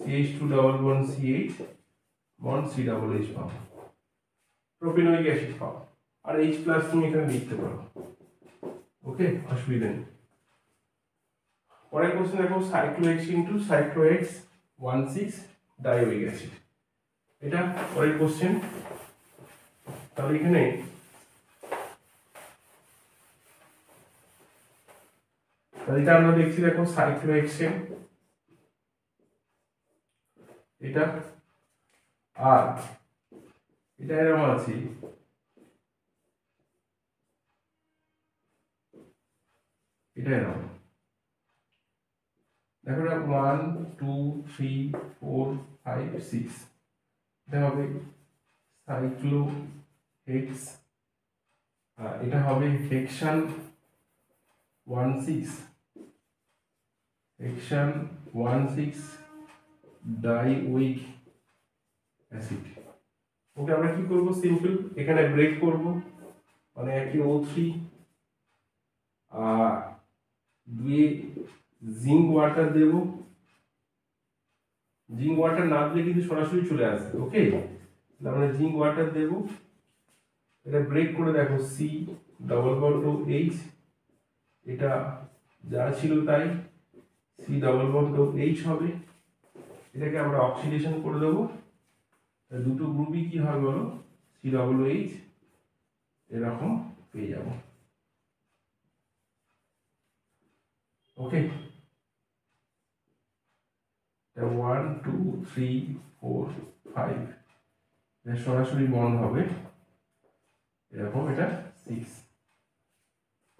CH2 double bond CH bond COOH পাবো, প্রোপিনোইক অ্যাসিড পাবো, আর H প্লাস তুমি এখানে লিখতে পারো। ওকে, অসুবিধা নেই। পরের কোশ্চেন দেখো, সাইক্লোহেক্সিন টু সাইক্লোহেক্স 1,6 ডাইওইক অ্যাসিড, এটা পরের কোশ্চেন। তাহলে এখানে এটা আমরা দেখছি দেখো সাইক্লোহেক্সেন এটা, আর এটা এরকম আছে, এটা এরকম দেখো, 1 2 3 4 5 6, এটা হবে সাইক্লোহেক্স, এটা হবে হেক্সান 1,6 হেক্সান 1,6 ডাইওইক অ্যাসিড। ওকে, আমরা কি করব, সিম্পল এখানে ব্রেক করব, মানে একই O3 দুই জিঙ্ক ওয়াটার দেব, জিঙ্ক ওয়াটার না দিলে কিন্তু সরাসরি চলে আসবে। ওকে, আমরা জিঙ্ক ওয়াটার দেব, এটা ব্রেক করে দেখো C ডবল বন্ড H, এটা যা ছিল তাই C ডবল বন্ড H হবে, এটাকে আমরা অক্সিডেশন করে দেবো, দুটো গ্রুপই কি হবে বলো, COOH এরকম পেয়ে যাব। ওকে, 1 2 3 4 5 এটা সরাসরি বন্ড হবে এরকম, এটা 6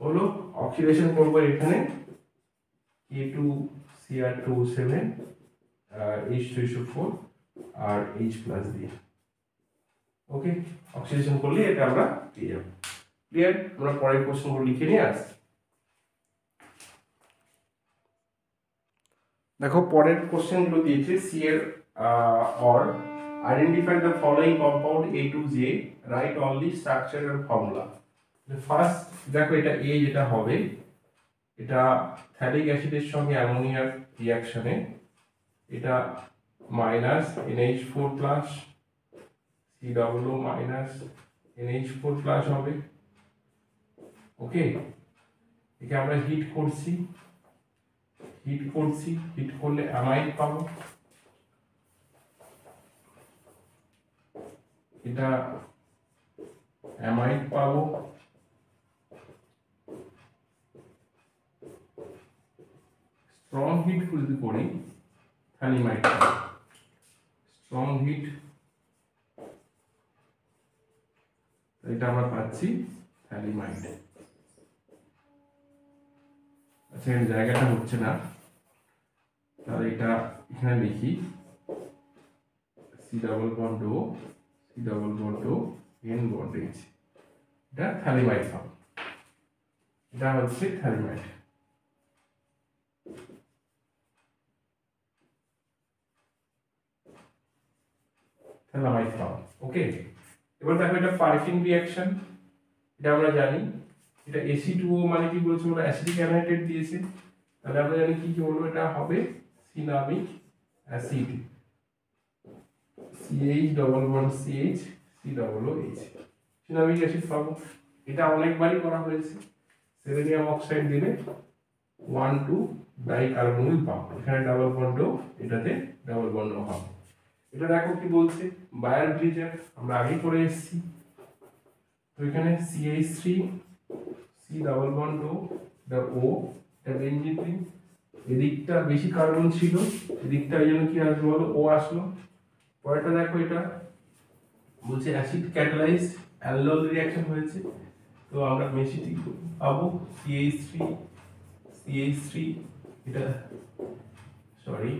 হলো। অক্সিডেশন করবো এখানে K2Cr2O7 H2SO4 আর H প্লাস দিয়ে। ওকে, অক্সিডেশন করলে এটা আমরা পেয়ে যাব। ক্লিয়ার? আমরা পরের কোশ্চেনগুলো লিখে নিয়ে আসছি। দেখো পরের কোশ্চেনগুলো দিয়েছে সি এর or identify the following compound A to J write only structure এর ফর্মুলা। ফার্স্ট দেখো এটা এ যেটা হবে এটা থ্যালিক অ্যাসিডের সঙ্গে অ্যামোনিয়ার রিয়াকশনে এটা minus NH4 plus COO minus NH4 plus হবে। ওকে, একে আমরা হিট করছি, হিট করলে অ্যামাইড পাবো, এটা অ্যামাইড পাবো, স্ট্রং হিট যদি করি থ্যালিমাইড পাবো, স্ট্রং হিট এটা আমরা পাচ্ছি থ্যালিমাইড। আচ্ছা এর জায়গাটা হচ্ছে না, তাহলে এটা এখানে লিখি C ডাবল বন্ড ও C ডাবল বন্ড ও N বন্ড H, এটা থ্যালিমাইড পাবো, এটা হচ্ছে থ্যালিমাইড। থ্যালামাইড পাবো। ওকে, এবার দেখো এটা পারফিউম রিঅ্যাকশন, এটা আমরা জানি এটা Ac2O মানে কি বলছে ওরা অ্যাসিডিক অ্যানাইড্রেট দিয়েছে, তাহলে আমরা জানি কি কি বলবো এটা হবে cinnamic acid CH double bond CH C double OH, cinnamic acid পাবো। এটা অনেকবারই করা হয়েছে, সেলেনিয়াম অক্সাইড দিলে 1,2 ডাইকার্বনিল পাবো, এখানে ডাবল বন্ড এটাতে ডাবল বন্ড হবে। এটা দেখো কি বলছে বায়ার ব্রিজের, আমরা আগেই করে এসেছি, তো এখানে CH3 C ডাবল বন্ড ও এটা বেঞ্জিন রিং, এদিকটা বেশি কার্বন ছিল, এদিকটা এই জন্য কি আসলো বলো ও আসলো। পরেরটা দেখো এটা বলছে অ্যাসিড ক্যাটালাইজড অ্যালডোল রিঅ্যাকশন হয়েছে, তো আমরা মেশিটি পাবো CH3 এটা সরি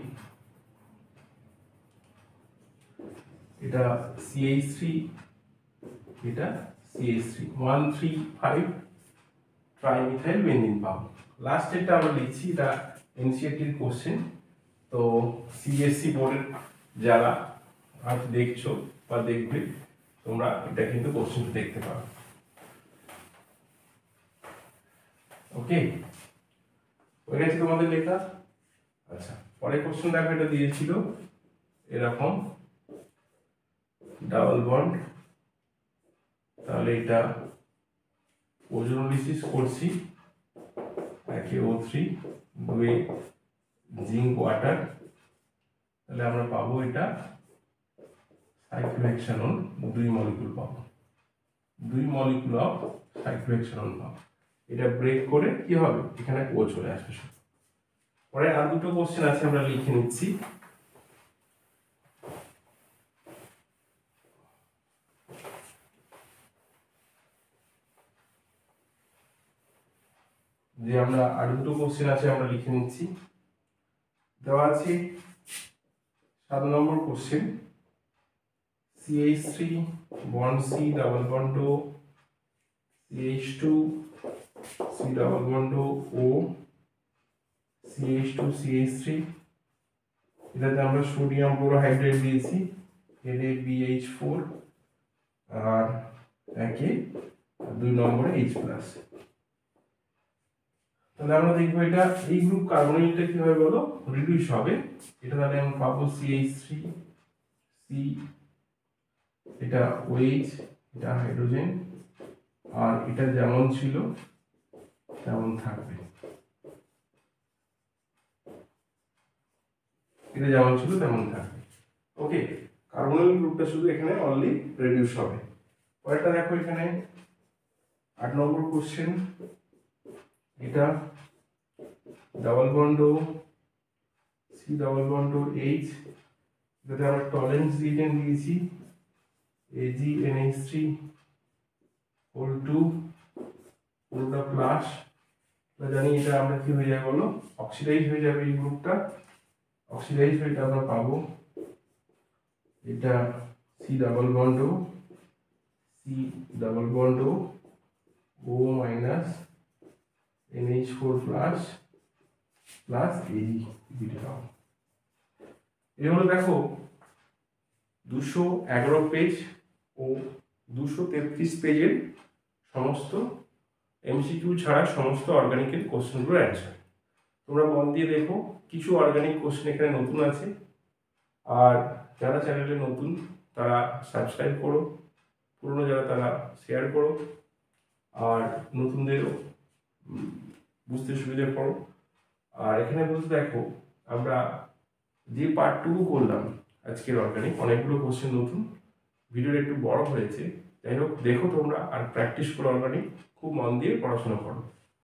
এটা CH3 এটা CH3 135 ট্রাইমিথাইল বেনজিন পাবো। লাস্ট এটা আমরা লিখছি, এটা এনসিইআরটির কোশ্চেন, তো সিবিএসসি বোর্ডের যারা আজ দেখছো বা দেখবে তোমরা এটা কিন্তু কোশ্চেন দেখতে পারো। ওকে, হয়ে গেছে তোমাদের লেখা। আচ্ছা পরের কোশ্চেন দেখো, এটা দিয়েছিল এরকম ডাবল বন্ড, তাহলে এটা ওজোনোলিসিস করছি, একে O3 দুই জিঙ্ক ওয়াটার, তাহলে আমরা পাবো এটা সাইক্লোহেক্সানল 2 মলিকুল পাবো, 2 মলিকুল অফ সাইক্লোহেক্সানল পাবো। এটা ব্রেক করে কি হবে এখানে ও চলে আসবে। পরে আর দুটো কোশ্চেন আছে আমরা লিখে নিচ্ছি। যে আমরা আর দুটো কোশ্চেন আছে আমরা লিখে নিচ্ছি। দেওয়া আছে 7 নম্বর question, CH3 bond C double bond O CH2 C double bond O CH2 CH3, এটাতে আমরা সোডিয়াম বোরোহাইড্রেট দিয়েছি NaBH4 আর একে 2 নম্বরে H+। তাহলে আমরা দেখবো এটা এই গ্রুপ কার্বনিলটা কি হবে বলো রিডিউস হবে, এটা তাহলে আমরা পাবো CH3 C, এটা OH, এটা হাইড্রোজেন, আর এটা যেমন ছিল তেমন থাকবে, এটা যেমন ছিল তেমন থাকবে। ওকে, কার্বনিল গ্রুপটা শুধু এখানে অনলি রিডিউস হবে। পরেরটা দেখো এখানে 8 নম্বর কোশ্চেন, এটা double bond C double bond H, এটাতে আমরা টলেন্স রিজেন দিয়েছি AgNH3 হোল 2 পুরোটা প্লাস, জানি এটা আমরা কি হয়ে যাবে বলো অক্সিডাইজ হয়ে যাবে, এই গ্রুপটা অক্সিডাইজ হয়ে আমরা পাবো এটা C double bond C double bond O minus NH4 plus plus Ag, এই হলো দেখো 211 পেজ ও 233 পেজের সমস্ত এমসিকিউ ছাড়া সমস্ত অর্গানিকের কোশ্চেনগুলোর অ্যান্সার। তোমরা মন দিয়ে দেখো, কিছু অর্গানিক কোশ্চেন এখানে নতুন আছে, আর যারা চ্যানেলে নতুন তারা সাবস্ক্রাইব করো, পুরনো যারা তারা শেয়ার করো, আর নতুনদেরও বুঝতে সুবিধা করো। আর এখানে বলতে দেখো আমরা যে পার্টটুকু করলাম আজকের অর্গানিক, অনেকগুলো কোশ্চেন নতুন, ভিডিওটা একটু বড় হয়েছে, যাই হোক দেখো তোমরা আর প্র্যাকটিস করো অর্গানিক, খুব মন দিয়ে পড়াশোনা করো।